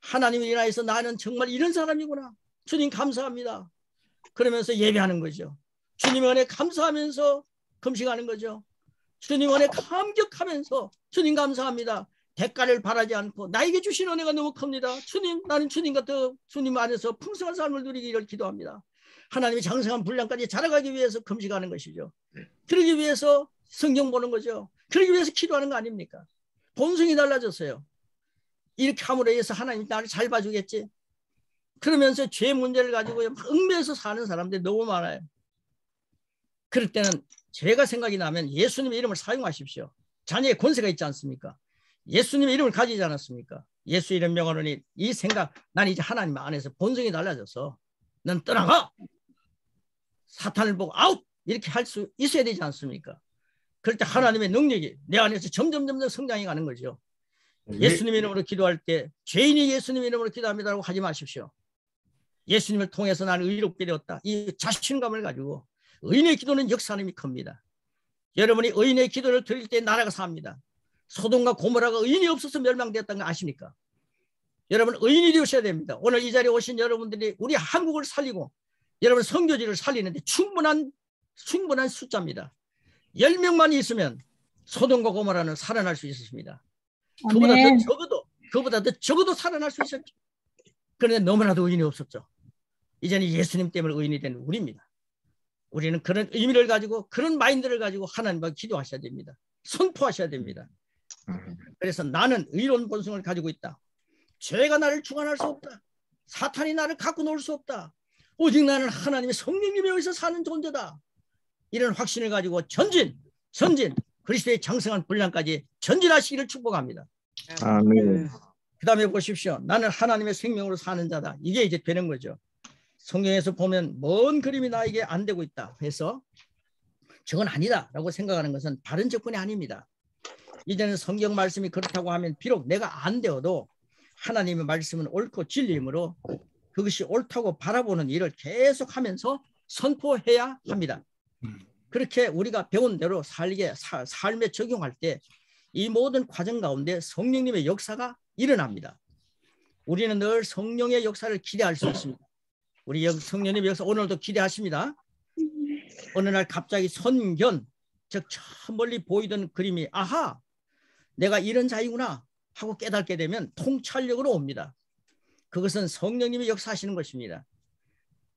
하나님을 인하여서 나는 정말 이런 사람이구나. 주님 감사합니다. 그러면서 예배하는 거죠. 주님 은혜 감사하면서 금식하는 거죠. 주님 은혜 감격하면서 주님 감사합니다. 대가를 바라지 않고 나에게 주신 은혜가 너무 큽니다. 주님, 나는 주님과 더 주님 안에서 풍성한 삶을 누리기를 기도합니다. 하나님이 장성한 분량까지 자라가기 위해서 금식하는 것이죠. 그러기 위해서 성경 보는 거죠. 그러기 위해서 기도하는 거 아닙니까? 본성이 달라졌어요. 이렇게 함으로 해서 하나님 나를 잘 봐주겠지. 그러면서 죄 문제를 가지고 얽매여서 사는 사람들이 너무 많아요. 그럴 때는 제가 생각이 나면 예수님의 이름을 사용하십시오. 자녀의 권세가 있지 않습니까? 예수님의 이름을 가지지 않았습니까? 예수 이름 명하노니 이 생각, 난 이제 하나님 안에서 본성이 달라져서 넌 떠나가! 사탄을 보고 아웃! 이렇게 할 수 있어야 되지 않습니까? 그럴 때 하나님의 능력이 내 안에서 점점 성장해 가는 거죠. 예수님 이름으로 기도할 때 죄인이 예수님 이름으로 기도합니다라고 하지 마십시오. 예수님을 통해서 나는 의롭게 되었다. 이 자신감을 가지고 의인의 기도는 역사하는 힘이 큽니다. 여러분이 의인의 기도를 드릴 때 나라가 삽니다. 소돔과 고모라가 의인이 없어서 멸망되었다는 거 아십니까? 여러분 의인이 되셔야 됩니다. 오늘 이 자리에 오신 여러분들이 우리 한국을 살리고 여러분 선교지를 살리는데 충분한 숫자입니다. 10명만 있으면 소돔과 고모라는 살아날 수 있었습니다. 그보다 더 적어도 살아날 수 있었죠. 그런데 너무나도 의인이 없었죠. 이제는 예수님 때문에 의인이 된 우리입니다. 우리는 그런 의미를 가지고 그런 마인드를 가지고 하나님과 기도하셔야 됩니다. 선포하셔야 됩니다. 그래서 나는 의로운 본성을 가지고 있다. 죄가 나를 주관할 수 없다. 사탄이 나를 갖고 놀 수 없다. 오직 나는 하나님의 성령님에 의해서 사는 존재다. 이런 확신을 가지고 전진 그리스도의 장성한 분량까지 전진하시기를 축복합니다.
아멘.
그 다음에 보십시오. 나는 하나님의 생명으로 사는 자다. 이게 이제 되는 거죠. 성경에서 보면 먼 그림이 나에게 안 되고 있다 해서 저건 아니다 라고 생각하는 것은 바른 접근이 아닙니다. 이제는 성경 말씀이 그렇다고 하면 비록 내가 안 되어도 하나님의 말씀은 옳고 진리이므로 그것이 옳다고 바라보는 일을 계속하면서 선포해야 합니다. 그렇게 우리가 배운 대로 삶에 적용할 때 이 모든 과정 가운데 성령님의 역사가 일어납니다. 우리는 늘 성령의 역사를 기대할 수 있습니다. 우리 성령님의 역사 오늘도 기대하십니다. 어느 날 갑자기 선견, 즉 저 멀리 보이던 그림이 아하 내가 이런 자이구나 하고 깨닫게 되면 통찰력으로 옵니다. 그것은 성령님이 역사하시는 것입니다.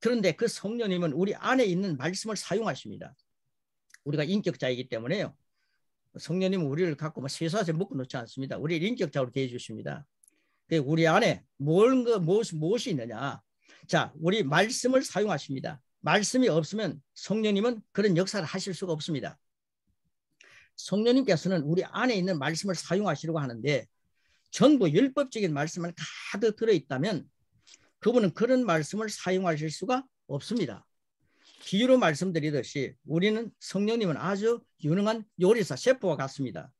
그런데 그 성령님은 우리 안에 있는 말씀을 사용하십니다. 우리가 인격자이기 때문에요. 성령님은 우리를 갖고 쇠사슬 묶어 놓지 않습니다. 우리를 인격자로 대해 주십니다. 우리 안에 무엇이 있느냐. 자, 우리 말씀을 사용하십니다. 말씀이 없으면 성령님은 그런 역사를 하실 수가 없습니다. 성령님께서는 우리 안에 있는 말씀을 사용하시려고 하는데 전부 율법적인 말씀만 가득 들어있다면 그분은 그런 말씀을 사용하실 수가 없습니다. 비유로 말씀드리듯이 우리는 성령님은 아주 유능한 요리사, 셰프와 같습니다.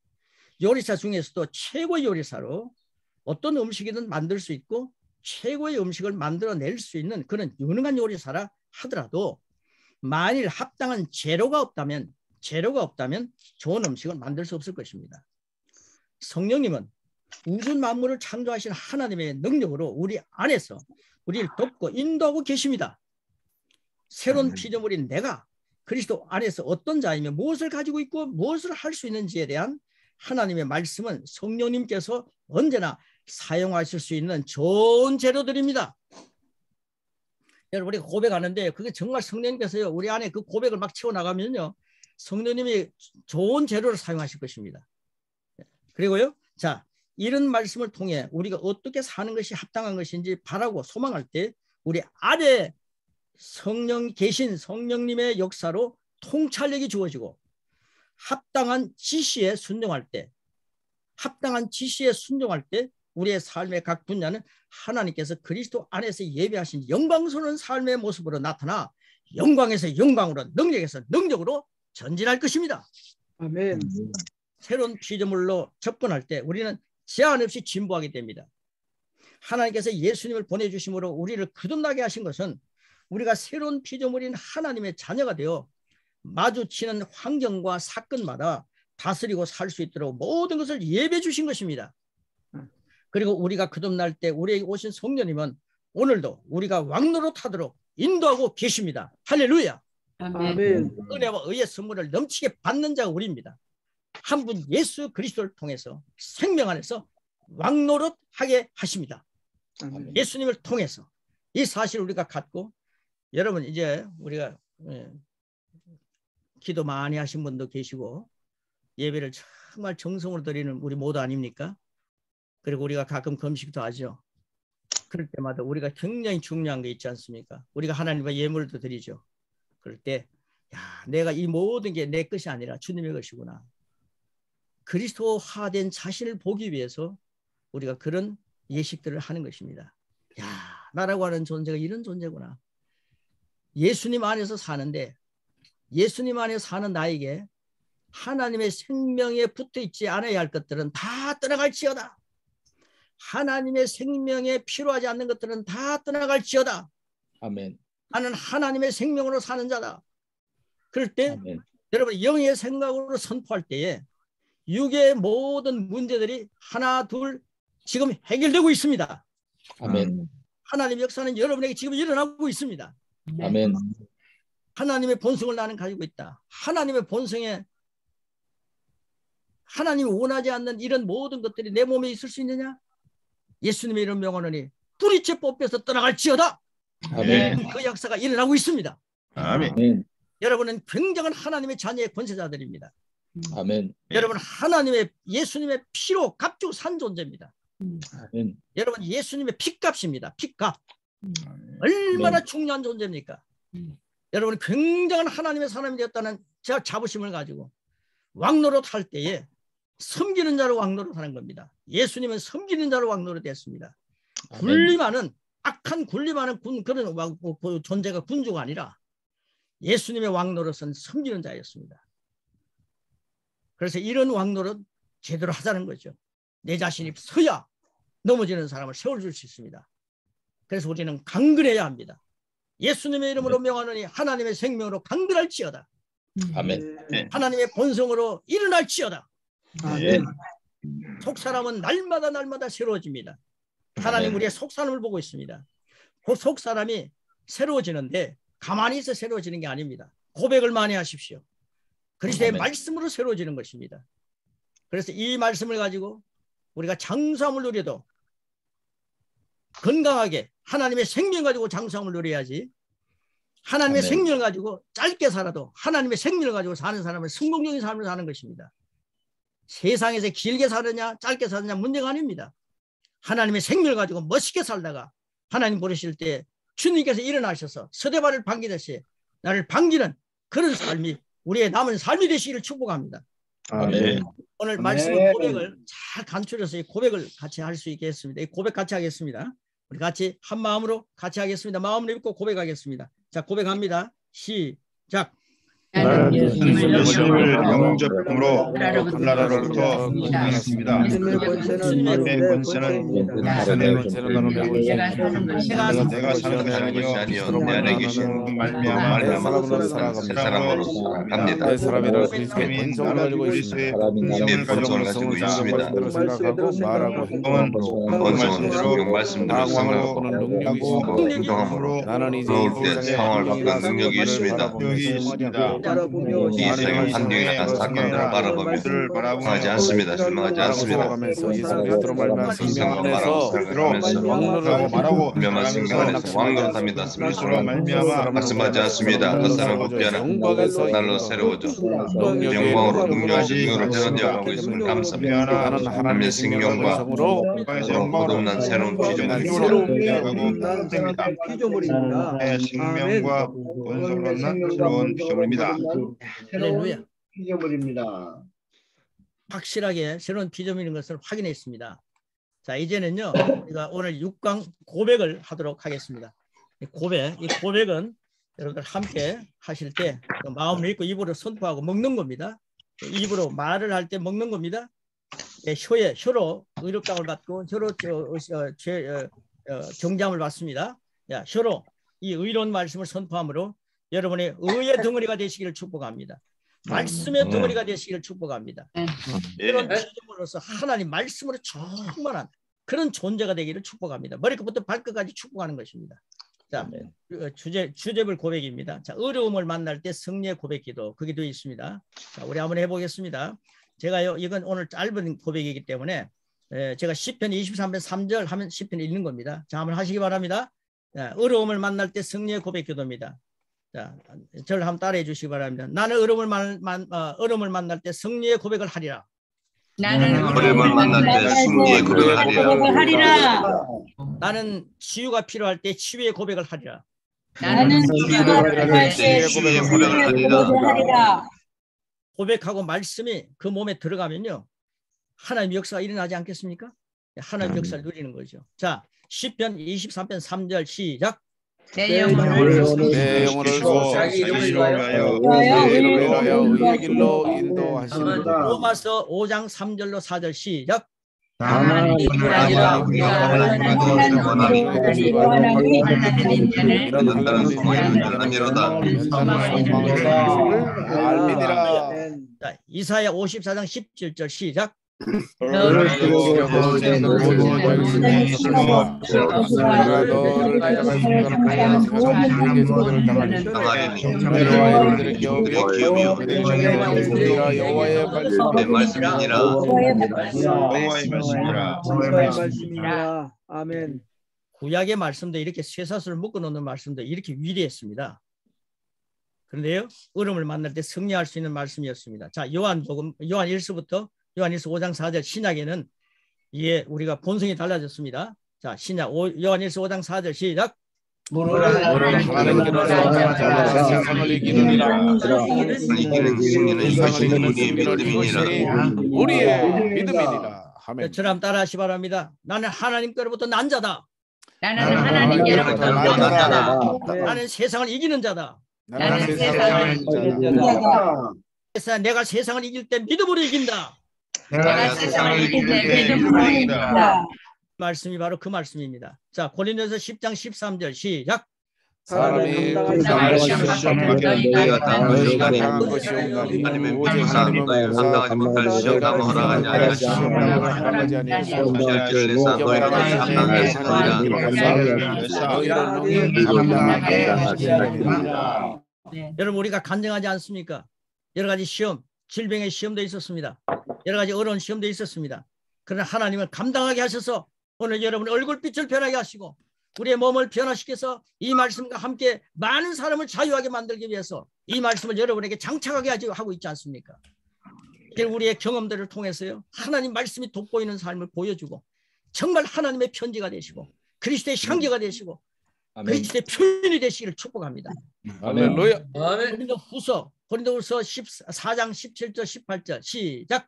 요리사 중에서도 최고의 요리사로 어떤 음식이든 만들 수 있고 최고의 음식을 만들어낼 수 있는 그런 유능한 요리사라 하더라도 만일 합당한 재료가 없다면 좋은 음식을 만들 수 없을 것입니다. 성령님은 우주 만물을 창조하신 하나님의 능력으로 우리 안에서 우리를 돕고 인도하고 계십니다. 새로운 피조물인 내가 그리스도 안에서 어떤 자이며 무엇을 가지고 있고 무엇을 할 수 있는지에 대한 하나님의 말씀은 성령님께서 언제나 사용하실 수 있는 좋은 재료들입니다. 여러분 우리가 고백하는데 그게 정말 성령님께서요 우리 안에 그 고백을 막 채워나가면요 성령님이 좋은 재료를 사용하실 것입니다. 그리고요 자 이런 말씀을 통해 우리가 어떻게 사는 것이 합당한 것인지 바라고 소망할 때 우리 안에 성령 계신 성령님의 역사로 통찰력이 주어지고 합당한 지시에 순종할 때 우리의 삶의 각 분야는 하나님께서 그리스도 안에서 예배하신 영광스러운 삶의 모습으로 나타나 영광에서 영광으로 능력에서 능력으로 전진할 것입니다.
아멘.
새로운 피조물로 접근할 때 우리는 제한 없이 진보하게 됩니다. 하나님께서 예수님을 보내주심으로 우리를 거듭나게 하신 것은 우리가 새로운 피조물인 하나님의 자녀가 되어 마주치는 환경과 사건마다 다스리고 살 수 있도록 모든 것을 예배해 주신 것입니다. 그리고 우리가 거듭날 때 우리에게 오신 성령님은 오늘도 우리가 왕노릇하도록 인도하고 계십니다. 할렐루야.
아멘.
은혜와 의의 선물을 넘치게 받는 자가 우리입니다. 한 분 예수 그리스도를 통해서 생명 안에서 왕노릇하게 하십니다.
아멘.
예수님을 통해서 이 사실을 우리가 갖고, 여러분 이제 우리가 기도 많이 하신 분도 계시고 예배를 정말 정성으로 드리는 우리 모두 아닙니까? 그리고 우리가 가끔 금식도 하죠. 그럴 때마다 우리가 굉장히 중요한 게 있지 않습니까? 우리가 하나님과 예물도 드리죠. 그럴 때 내가 이 모든 게 내 것이 아니라 주님의 것이구나. 그리스도화된 자신을 보기 위해서 우리가 그런 예식들을 하는 것입니다. 나라고 하는 존재가 이런 존재구나. 예수님 안에서 사는데 예수님 안에 사는 나에게 하나님의 생명에 붙어있지 않아야 할 것들은 다 떠나갈지어다. 하나님의 생명에 필요하지 않는 것들은 다 떠나갈지어다.
아멘.
나는 하나님의 생명으로 사는 자다. 그럴 때
아멘.
여러분 영의 생각으로 선포할 때에 육의 모든 문제들이 하나 둘 지금 해결되고 있습니다.
아멘.
하나님의 역사는 여러분에게 지금 일어나고 있습니다.
아멘.
하나님의 본성을 나는 가지고 있다. 하나님의 본성에 하나님이 원하지 않는 이런 모든 것들이 내 몸에 있을 수 있느냐? 예수님의 이름 명하노니 뿌리째 뽑혀서 떠나갈지어다.
아멘.
그 역사가 일어나고 있습니다.
아멘.
여러분은 굉장한 하나님의 자녀의 권세자들입니다.
아멘.
여러분 하나님의 예수님의 피로 값주고 산 존재입니다.
아멘.
여러분 예수님의 피값입니다. 피값. 얼마나 중요한 존재입니까? 여러분 굉장한 하나님의 사람이 되었다는 제 자부심을 가지고 왕노릇 할 때에 섬기는 자로 왕노릇 하는 겁니다. 예수님은 섬기는 자로 왕노릇 됐습니다. 군림하는 악한 군림하는 그런 존재가 군주가 아니라 예수님의 왕노릇은 섬기는 자였습니다. 그래서 이런 왕노릇 제대로 하자는 거죠. 내 자신이 서야 넘어지는 사람을 세워줄 수 있습니다. 그래서 우리는 강건해야 합니다. 예수님의 이름으로 명하노니 하나님의 생명으로 강건할지어다.
아멘.
하나님의 본성으로 일어날지어다.
아멘.
속사람은 날마다 새로워집니다. 하나님 우리의 속사람을 보고 있습니다. 그 속사람이 새로워지는데 가만히 있어 새로워지는 게 아닙니다. 고백을 많이 하십시오. 그리스도의 말씀으로 새로워지는 것입니다. 그래서 이 말씀을 가지고 우리가 장수함을 누려도 건강하게 하나님의 생명 가지고 장수함을 누려야지, 하나님의 생명을 가지고 짧게 살아도 하나님의 생명을 가지고 사는 사람은 성공적인 삶을 사는 것입니다. 세상에서 길게 사느냐 짧게 사느냐 문제가 아닙니다. 하나님의 생명을 가지고 멋있게 살다가 하나님 부르실 때 주님께서 일어나셔서 서대발을 반기듯이 나를 반기는 그런 삶이 우리의 남은 삶이 되시기를 축복합니다.
아멘.
오늘 말씀의 고백을 잘 간추려서 이 고백을 같이 할 수 있게 했습니다. 이 고백 같이 하겠습니다. 우리 같이 한 마음으로 같이 하겠습니다. 마음을 입고 고백하겠습니다. 자, 고백합니다. 시작.
예수님을 영접함으로 나라로부터 벗어났습니다.
주님의 권세는
내가 사는 것이 아니요 내 안에 계신 말미암아 사람으로 살아갑니다.
내 사람이라 그리스도의 본성을 가지고
그리스도의
있습니다.
본성을 가지고 있습니다.
생각하고 말하고
행동함으로 말씀대로 생각하고
능력이 있습니다.
행동함으로
나는 이제
그럴 때 상황을 바꾸는 능력이 있습니다.
바라보며
이 세계 환경이나 사건들을 바라보며 실망하지 않습니다. 실망하지 않습니다.
살아가면서 예수 그리스도로 말미암아 생명 안에서
왕노릇하고 말하고 말하면서 생명 안에서 왕노릇합니다. 말씀하지 않습니다. 헛사람 부패하는 날로 새로워져 영광으로 능력하시 능력으로 변화되어가고 있음을 감사합니다.
나는 하나님의
생명과
성으로
거듭난 새로운
피조물입니다.
생명과 본성으로 난 새로운 피조물입니다.
할렐루야.
피조물입니다.
확실하게 새로운 피조물인 것을 확인했습니다. 자, 이제는요, 우리가 오늘 6강 고백을 하도록 하겠습니다. 이 고백은 여러분들 함께 하실 때 마음을 읽고 입으로 선포하고 먹는 겁니다. 입으로 말을 할 때 먹는 겁니다. 혀로 의롭다함을 받고 혀로 정잠을 받습니다. 혀로 이 의로운 말씀을 선포함으로 여러분의 의의 덩어리가 되시기를 축복합니다. 말씀의 덩어리가 되시기를 축복합니다. 그런 피조물로서 하나님 말씀으로 충만한 그런 존재가 되기를 축복합니다. 머리끝부터 발끝까지 축복하는 것입니다. 자, 주제별 고백입니다. 자, 어려움을 만날 때 승리의 고백기도 그게 되어 있습니다. 자, 우리 한번 해보겠습니다. 제가요, 이건 오늘 짧은 고백이기 때문에 제가 시편 23편 3절 하면 시편 읽는 겁니다. 자, 한번 하시기 바랍니다. 자, 어려움을 만날 때 승리의 고백 기도입니다. 자, 저를 한번 따라해 주시기 바랍니다. 나는 어려움을 만날 때 승리의 고백을 하리라.
나는
어려움을 만날 때 승리의 고백을 하리라.
나는 치유가 필요할 때 치유의 고백을 하리라.
나는
치유가 필요할 때 치유의 고백을 하리라.
고백하고 말씀이 그 몸에 들어가면요, 하나님의 역사가 일어나지 않겠습니까? 하나님의 역사를 누리는 거죠. 자, 시편 23편 3절 시작.
내 영혼을
자기 이름을 위하여 의의 길로 인도하시는
로마서 5장 3절로 4절 시작.
다만
아니라
자, 이사야 54장 17절 시작.
아멘.
구약의 말씀도 이렇게 쇠사슬을 묶어놓는 말씀도 이렇게 위대했습니다. 그런데요, 어려움을 만날 때 승리할 수 있는 말씀이었습니다. 자, 요한 1서부터 요한일서 5장 4절 신약에는 이게 우리가 본성이 달라졌습니다. 자, 신약 요한일서 5장 4절 시작.
우리의 믿음이니라.
저처럼 따라하시 바랍니다. 나는 하나님께로부터 난 자다.
나는 하나님께로부터 난 자다.
나는 세상을 이기는 자다.
나는 세상을 이기는 자다.
그래서 내가 세상을 이길 때 믿음으로 이긴다.
내가 세상을 이길 때 믿음으로 이긴다.
말씀이 바로 그 말씀입니다. 자, 고린도서 10장 13절 시작.
사람이
너희가 당한 것이 온가니 오직 하나님은 감당하지 못할 시험 당을 허락하지 아니하시고 절기를 내사 너희가 감당할 생이라.
여러분, 우리가 간증하지 않습니까? 여러 가지 시험, 질병의 시험도 있었습니다. 여러 가지 어려운 시험도 있었습니다. 그러나 하나님을 감당하게 하셔서 오늘 여러분 얼굴빛을 변하게 하시고 우리의 몸을 변화시켜서 이 말씀과 함께 많은 사람을 자유하게 만들기 위해서 이 말씀을 여러분에게 장착하게 하고 있지 않습니까? 우리의 경험들을 통해서요, 하나님 말씀이 돋보이는 삶을 보여주고 정말 하나님의 편지가 되시고 그리스도의 향기가 되시고 그리스도의 표현이 되시기를 축복합니다.
할렐루야.
고린도후서 14장 17절 18절 시작.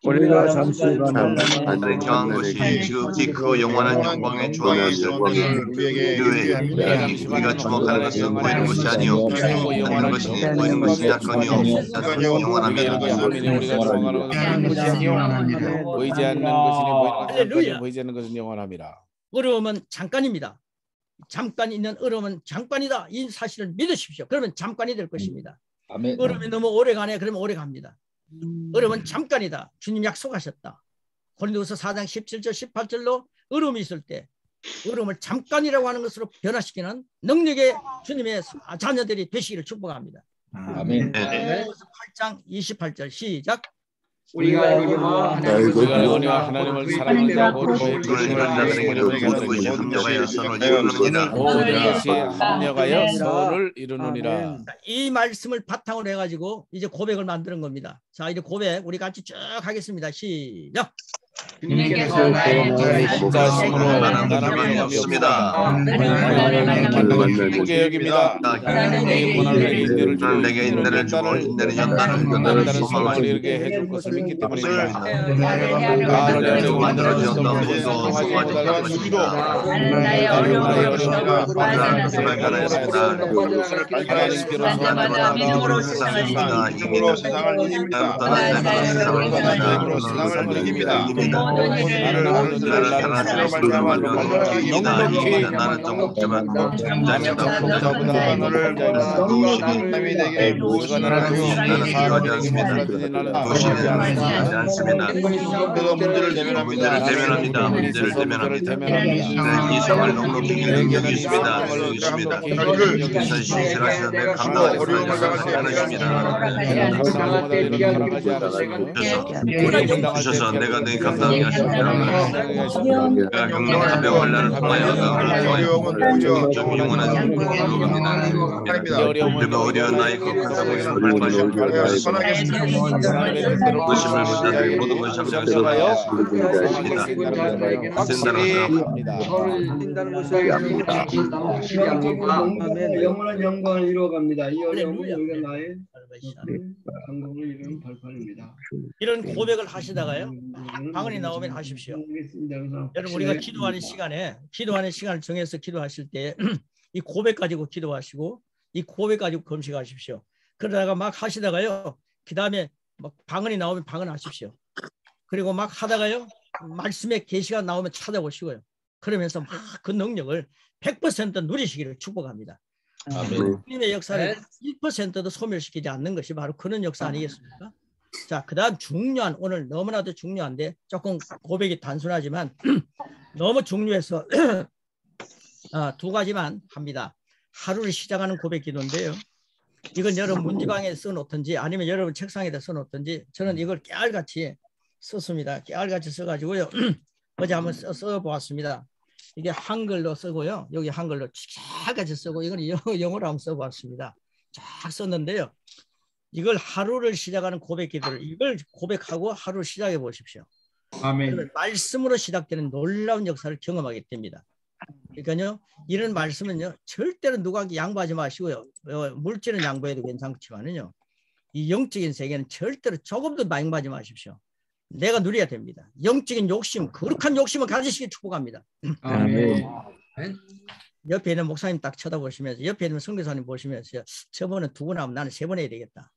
우리가 잠시
하늘에 정한 것이 지극히 크고 영원한 영광의 주왕에 있을 때에 우리가 주목하는 것은 보이는 것이 아니요 보이는 것이 약건이요 영원합니다.
보이지 않는 것이니 보이지 않는 것은 영원합니다.
어려움은 잠깐입니다. 잠깐 있는 어려움은 잠깐이다. 이 사실을 믿으십시오. 그러면 잠깐이 될 것입니다. 어려움이 너무 오래 가네. 그러면 오래 갑니다. 어려움은 잠깐이다. 주님 약속하셨다. 고린도후서 4장 17절 18절로 어려움이 있을 때 어려움을 잠깐이라고 하는 것으로 변화시키는 능력의 주님의 자녀들이 되시기를 축복합니다.
아멘.
8장 28절 시작.
우리가 의리와
하나님을 사랑하고
합력하여 선을 이루느니라.
모든 것이 합력하여 선을 이루느니라.
이 말씀을 바탕으로 해가지고 이제 고백을 만드는 겁니다. 자, 이제 고백 우리 같이 쭉 하겠습니다. 시작.
주님께서 나의
자신으로
나는 없습니다.
크게 여깁니다.
나는 내게 인내를 주고 인내를 연단을
소망을 이루게 해줄 것을 믿기 때문입니다.
나를 만들어주셨다. 모두 소망하는 것입니다.
나의 어려움을
하나님께로서 믿음으로 세상을 이깁니다.
믿음으로 세상을 이깁니다. 세상을 이깁니다.
나는 정복자만
남이 되게 문제를 대면합니다.
문제를 대면합니다. 이성을 넉넉히 능력이 있습니다. 신실하시는 내 감당을 하십니다. 주셔서 내가 내 감당이 하십니다. 내가 경력 가벼운 날을 통하여 좀 영원한
합니다.
그리고 어려운 나의 거룩한 상황에서 의심을 못하는 모든 것이 함정에서
영원한 영광을 이루어갑니다. 이 어려움은 여기가 나의 성공을 이루는 발판입니다.
이런 고백을 하시다가요, 방언이 나오면 하십시오. 여러분, 우리가 기도하는 시간을 정해서 기도하실 때 이 고백 가지고 기도하시고 이 고백 가지고 금식하십시오. 그러다가 막 하시다가요, 그 다음에 막 방언이 나오면 방언하십시오. 그리고 막 하다가요, 말씀의 계시가 나오면 찾아보시고요. 그러면서 막 그 능력을 100% 누리시기를 축복합니다. 하나님의 역사를 1%도 소멸시키지 않는 것이 바로 그런 역사 아니겠습니까? 자, 그 다음 중요한, 오늘 너무나도 중요한데 조금 고백이 단순하지만 너무 중요해서 두 가지만 합니다. 하루를 시작하는 고백 기도인데요. 이건 여러분 문지방에 써놓든지 아니면 여러분 책상에다 써놓든지 저는 이걸 깨알같이 썼습니다. 깨알같이 써가지고요. 어제 한번 써보았습니다. 이게 한글로 쓰고요. 여기 한글로 깨알같이 쓰고 이건 영어로 한번 써보았습니다. 쫙 썼는데요. 이걸 하루를 시작하는 고백 기도를 이걸 고백하고 하루를 시작해 보십시오.
아멘.
말씀으로 시작되는 놀라운 역사를 경험하게 됩니다. 그러니까요, 이런 말씀은요, 절대로 누구한테 양보하지 마시고요. 물질은 양보해도 괜찮지만은요, 이 영적인 세계는 절대로 조금도 양보하지 마십시오. 내가 누려야 됩니다. 영적인 욕심, 거룩한 욕심을 가지시길 축복합니다.
아멘.
옆에 있는 목사님 딱 쳐다보시면서, 옆에 있는 선교사님 보시면서, 저번에 2번 하면 나는 3번 해야 되겠다.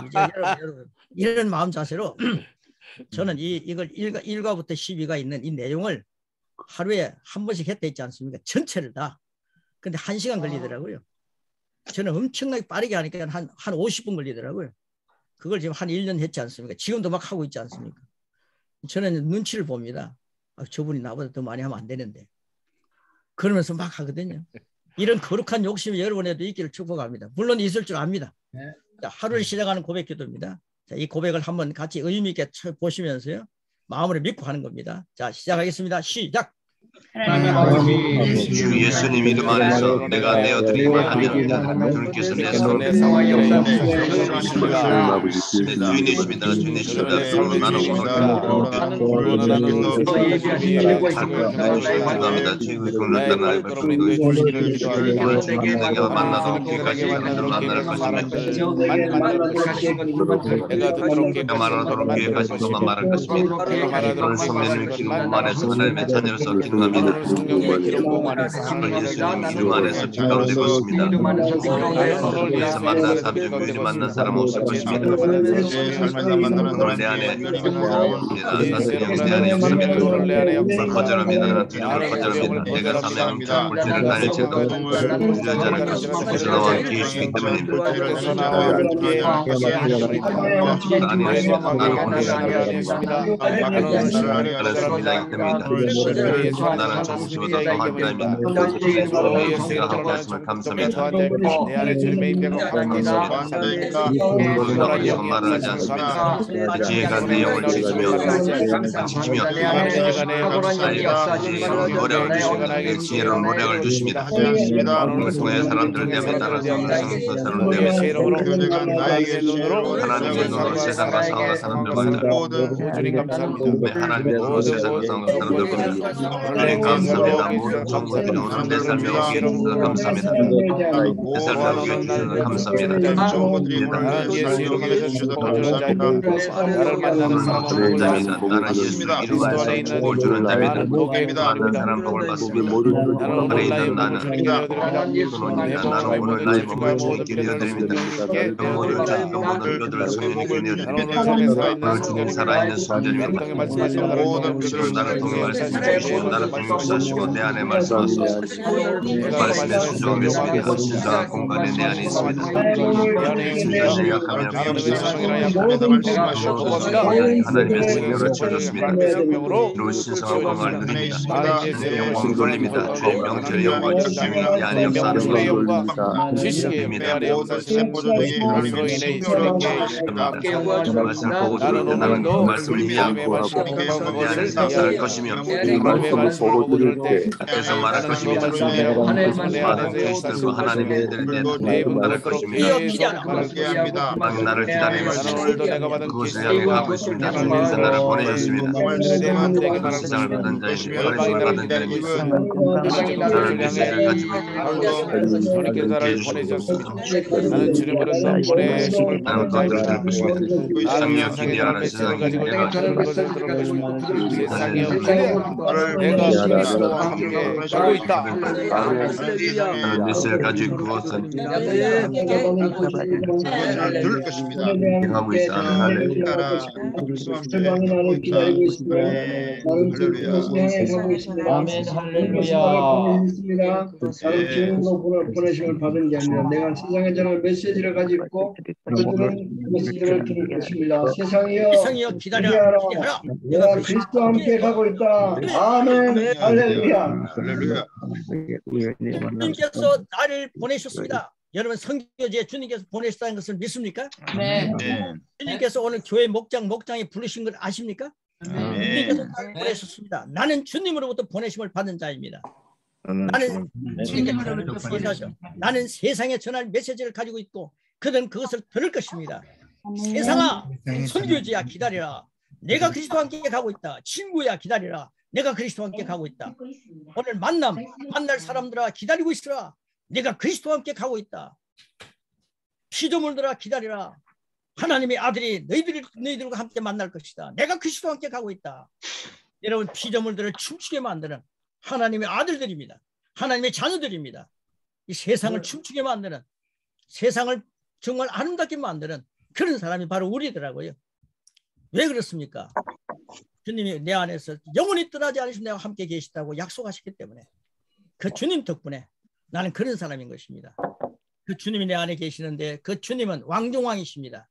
이제 여러분, 이런 마음 자세로 저는 이걸 1과부터 12가 있는 이 내용을 하루에 한 번씩 했다 있지 않습니까? 전체를 다. 근데 1시간 걸리더라고요. 저는 엄청나게 빠르게 하니까 한 50분 걸리더라고요. 그걸 지금 한 1년 했지 않습니까? 지금도 막 하고 있지 않습니까? 저는 눈치를 봅니다. 저분이 나보다 더 많이 하면 안 되는데. 그러면서 막 하거든요. 이런 거룩한 욕심이 여러분에도 있기를 축복합니다. 물론 있을 줄 압니다. 자, 하루를 시작하는 고백 기도입니다. 자, 이 고백을 한번 같이 의미 있게 보시면서요, 마음으로 믿고 하는 겁니다. 자, 시작하겠습니다. 시작.
주 예수님 이름 안에서 내가 내어드리기만 하면 주님께서 내 손에 주인이십니다. 주인이십니다. 그러므로 나는 감사합니다. 주님의 그런 나를 내가 만나도 길까지 만날 것이며 내가 말하도록 기회 가신 것만 말할 것입니다. 그런 성령님의 기름 안에서 하나님의 자녀로서 기능합니다. 예수님 이름 안에서 가운데 것입니다. 그래서 만난 사람 중 유일히 만난 사람 없을 것입니다. 오늘 내 안에 내 안에 역사입니다. 거절합니다. 두려움을 거절합니다. 내가 사명을 물질을 다닐 때도 두려워하지 않을 것입니다. 그래서 나와 함께 있기 때문입니다. 나는 오늘 알았습니다. 이 때문이다. 나는 조금씩보다 더 함께합니다. 우리가 함께하시면 감사합니다.
내 안에 주님의 임재가 감사합니다.
그래서 말을 하지 않습니다. 지혜가 내 영을 지키며 노력을 주십니다. 지혜로운 노력을 주십니다. 오늘 통해 사람들을 대하며 나라 성도 사람을 대하며 하나님의 눈으로 세상과 상황과 사람들
주님 감사합니다.
하나님의 눈으로 세상과 상황과 사람들 봅니다. 하나님 감사합니다. 모든 정부들이 오늘 내 삶에 오게 해주셔서 감사합니다. 내 삶에 오게 해주셔서 감사합니다.
나를 만나는
사람입니다. 나는 예수 그리스도에서 복을 주는 자입니다. 많은 사람 복을 받습니다. 안에 있는 나는 나는 오늘 나의 몸을 주님께 드립니다. 그 모든 뼈들을 성령님께 드립니다. 오늘 주님 살아있는 성전입니다. 오늘 나를 통해 말씀 주시고 나를 통해 역사하시고 내 안에 말씀하소서. 말씀에 순종하겠습니다. 신성한 공간에 내 안에 있습니다. 순전히 약하며 하나님의 생명으로 채워졌습니다. 이로 신성한 공간을 누립니다. 영광 돌립니다. 주의 명철의 영광 주님이 내 안에 역사하는 것입니다. 말씀을 보고 들을 때 나는 그 말씀을 이해하고 내 안에서 역사할 것이며 앞에서 말할 것입니다. 많은 그리스도와 하나님의 일들에 말할 것입니다. 막 나를 기다리고 있습니다. 그것을 향해 가고 있습니다. 주님께서 나를 보내셨습니다. 세상을 받은 자이시며 버리심을 받은 자입니다. 나는 메시지를 가지고 있고
나를 보내셨습니다. 나는 주님으로서 보내심을 받은
것들을 들을 것입니다. 상력 기대하는 세상에 내가
세상에 없는 내가 그리스도와 함께 가고 있다.
나는 메시지를 가지고 그것은
들을 것입니다.
하고 있어. 할렐루야.
아멘 할렐루야. 나는 주님으로 보내심을 받은 게 아니라 내가 세상에 전할 메시지를 가지고 있고 그들은 메시지를 들을 것입니다. 세상이여 기다려라. 내가 그리스도와 함께 가고 있다. 아멘 할렐루야.
주님께서 나를 보내셨습니다. 여러분 성교지에 주님께서 보내셨다는 것을 믿습니까?
네.
주님께서 오늘 교회 목장에 부르신 걸 아십니까? 주님께서 나를 보내셨습니다. 나는 주님으로부터 보내심을 받은 자입니다. 나는 세상에 전할 메시지를 가지고 있고 그들은 그것을 들을 것입니다. 세상아, 선교지야 기다려라. 내가 그리스도와 함께 가고 있다. 친구야 기다려라. 내가 그리스도와 함께 가고 있다. 오늘 만날 사람들아 기다리고 있으라. 내가 그리스도와 함께 가고 있다. 피조물들아 기다리라. 하나님의 아들이 너희들과 함께 만날 것이다. 내가 그리스도와 함께 가고 있다. 여러분 피조물들을 춤추게 만드는 하나님의 아들들입니다. 하나님의 자녀들입니다. 이 세상을 춤추게 만드는, 세상을 정말 아름답게 만드는 그런 사람이 바로 우리더라고요. 왜 그렇습니까? 주님이 내 안에서 영원히 떠나지 않으시면 내가 함께 계시다고 약속하셨기 때문에 그 주님 덕분에 나는 그런 사람인 것입니다. 그 주님이 내 안에 계시는데 그 주님은 왕중왕이십니다.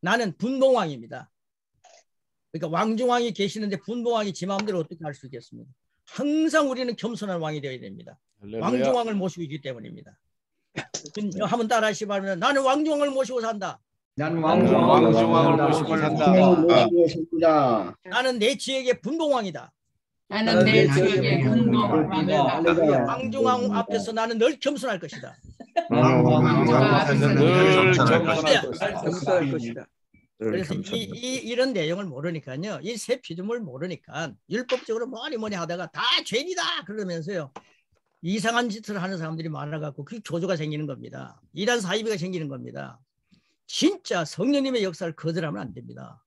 나는 분봉왕입니다. 그러니까 왕중왕이 계시는데 분봉왕이 지 마음대로 어떻게 할 수 있겠습니까? 항상 우리는 겸손한 왕이 되어야 됩니다. 왕중왕을 모시고 있기 때문입니다. 한번 따라 하시기 바랍니다. 나는 왕중왕을 모시고 산다.
나는 왕중왕을 모시고 산다.
나는 내 지역의 분봉왕이다.
나는 내 지역의 분봉왕이다.
왕중왕 앞에서 나는 늘 겸손할 것이다.
늘
겸손할 것이다. 그래서 이런 내용을 모르니까요. 이 새 피조물 모르니까 율법적으로 뭐니 하다가 다 죄이다 그러면서요. 이상한 짓을 하는 사람들이 많아갖고 그 교조가 생기는 겁니다. 이란 사이비가 생기는 겁니다. 진짜 성령님의 역사를 거절하면 안 됩니다.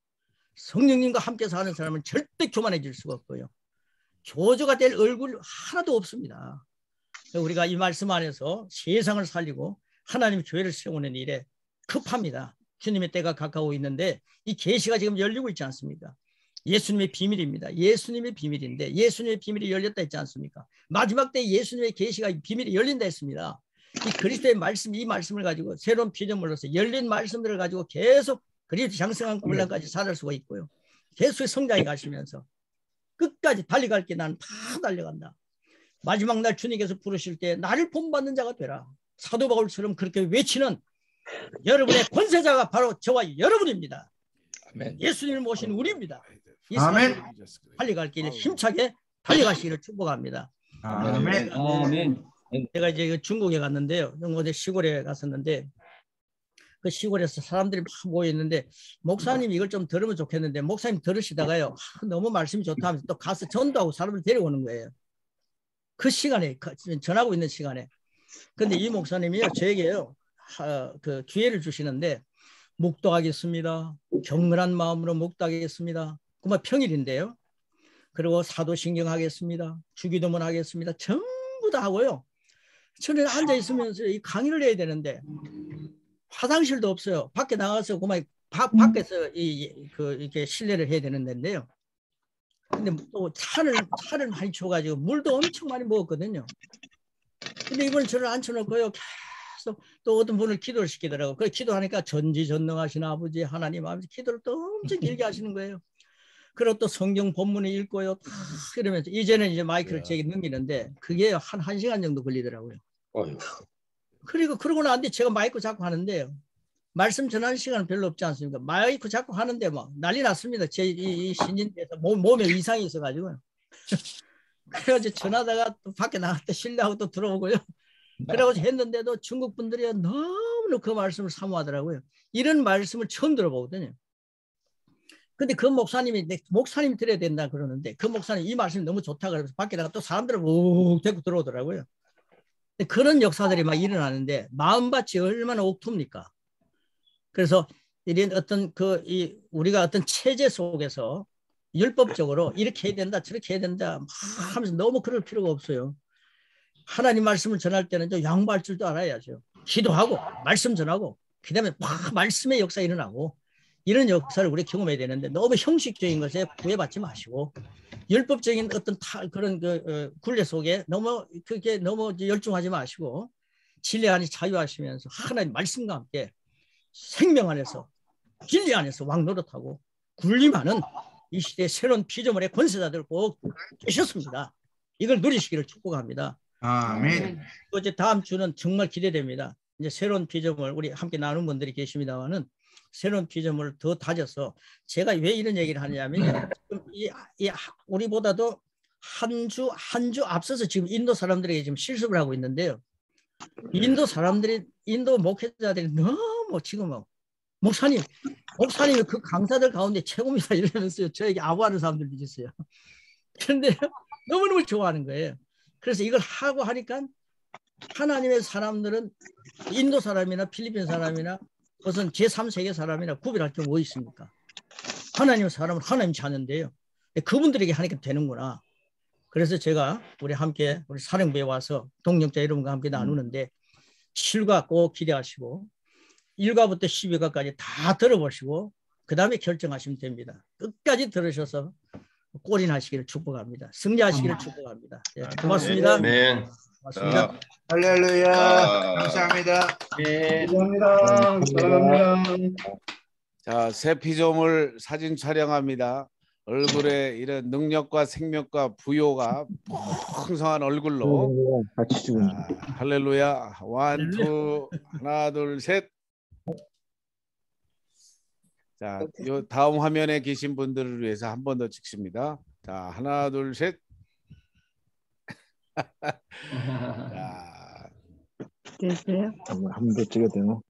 성령님과 함께 사는 사람은 절대 교만해질 수가 없고요. 교조가 될 얼굴 하나도 없습니다. 우리가 이 말씀 안에서 세상을 살리고 하나님의 교회를 세우는 일에 급합니다. 주님의 때가 가까워 있는데 이 계시가 지금 열리고 있지 않습니까? 예수님의 비밀입니다. 예수님의 비밀인데 예수님의 비밀이 열렸다 했지 않습니까? 마지막 때 예수님의 계시가 비밀이 열린다 했습니다. 이 그리스도의 말씀, 이 말씀을 가지고 새로운 피조물로서 열린 말씀들을 가지고 계속 그리스도 장성한 군락까지 살을 수가 있고요. 계속 성장해 가시면서 끝까지 달려갈게 나는 다 달려간다. 마지막 날 주님께서 부르실 때 나를 본받는 자가 되라. 사도 바울처럼 그렇게 외치는 여러분의 권세자가 바로 저와 여러분입니다. 아멘. 예수님을 모신 우리입니다. 이
아멘.
달려갈 길에 힘차게 달려가시기를 축복합니다.
아멘.
아멘.
제가 이제 중국에 갔는데요. 어디 시골에 갔었는데 그 시골에서 사람들이 막 모여 있는데 목사님 이걸 좀 들으면 좋겠는데 목사님 들으시다가요 너무 말씀이 좋다 하면서 또 가서 전도하고 사람을 데려오는 거예요. 그 시간에 전하고 있는 시간에. 근데 이 목사님이요 저에게요 그 기회를 주시는데 묵도하겠습니다. 경건한 마음으로 묵도하겠습니다. 그만 평일인데요. 그리고 사도신경 하겠습니다. 주기도문 하겠습니다. 전부 다 하고요. 저는 앉아 있으면서 이 강의를 해야 되는데 화장실도 없어요. 밖에 나가서 그만 밖에서 이렇게 실례를 해야 되는 데인데요. 근데 또 차를 많이 줘가지고 물도 엄청 많이 먹었거든요. 근데 이번에 저를 앉혀놓고요. 계속 또 어떤 분을 기도를 시키더라고요. 그 기도하니까 전지전능하신 아버지 하나님 하면서 기도를 또 엄청 길게 하시는 거예요. 그리고 또 성경 본문을 읽고요. 그러면서 이제는 이제 마이크를 제게 넘기는데 그게 한 1시간 정도 걸리더라고요. 그리고 그러고 나는데 제가 마이크 잡고 하는데요. 말씀 전하는 시간은 별로 없지 않습니까? 마이크 잡고 하는데 막 난리 났습니다. 제 이 신진대에서 몸에 이상이 있어가지고요. 그래가지고 전하다가 또 밖에 나갔다 실례하고 또 들어오고요. 그래가지고 했는데도 중국 분들이 너무나 그 말씀을 사모하더라고요. 이런 말씀을 처음 들어보거든요. 근데 그 목사님이 목사님 드려야 된다 그러는데 그 목사님 이 말씀이 너무 좋다 그러면서 밖에 나가 또 사람들을 욱 데리고 들어오더라고요. 그런 역사들이 막 일어나는데 마음밭이 얼마나 옥토입니까? 그래서 이런 어떤 우리가 어떤 체제 속에서 율법적으로 이렇게 해야 된다 저렇게 해야 된다 막 하면서 너무 그럴 필요가 없어요. 하나님 말씀을 전할 때는 좀 양보할 줄도 알아야죠. 기도하고 말씀 전하고 그다음에 막 말씀의 역사 일어나고 이런 역사를 우리 경험해야 되는데 너무 형식적인 것에 구애받지 마시고 율법적인 어떤 그런 굴레 속에 너무 열중하지 마시고 진리 안에 자유하시면서 하나님 말씀과 함께 생명 안에서 진리 안에서 왕노릇하고 군림하는 이 시대의 새로운 피조물의 권세자들 꼭 계셨습니다. 이걸 누리시기를 축복합니다.
아멘.
또 이제 다음 주는 정말 기대됩니다. 이제 새로운 피조물 우리 함께 나눈 분들이 계십니다만은 새로운 피조물을 더 다져서 제가 왜 이런 얘기를 하냐면 우리보다도 한 주 앞서서 지금 인도 사람들에게 지금 실습을 하고 있는데요. 인도 목회자들이 너무 지금 목사님이 그 강사들 가운데 최고입니다 이러면서 저에게 아부하는 사람들도 있어요. 그런데 너무너무 좋아하는 거예요. 그래서 이걸 하고 하니까 하나님의 사람들은 인도 사람이나 필리핀 사람이나 무슨 제3세계 사람이나 구별할 게 뭐 있습니까? 하나님의 사람은 하나님 자녀인데요. 그분들에게 하니까 되는구나. 그래서 제가 우리 사령부에 와서 동역자 여러분과 함께 나누는데 7과 꼭 기대하시고 1과부터 12과까지 다 들어보시고 그 다음에 결정하시면 됩니다. 끝까지 들으셔서 골인하시기를 축복합니다. 승리하시기를 축복합니다. 네, 고맙습니다.
아멘.
고맙습니다.
할렐루야. 감사합니다.
네.
감사합니다. 사랑합니다.
자, 새 피조물 사진 촬영합니다. 얼굴에 이런 능력과 생명과 부요가 풍성한 얼굴로
같이 죽은
할렐루야. 원, 투, 하나, 둘, 셋. 자, 요 다음 화면에 계신 분들을 위해서 한 번 더 찍습니다. 자, 하나, 둘, 셋. 자,
한번 더 찍어야 되나?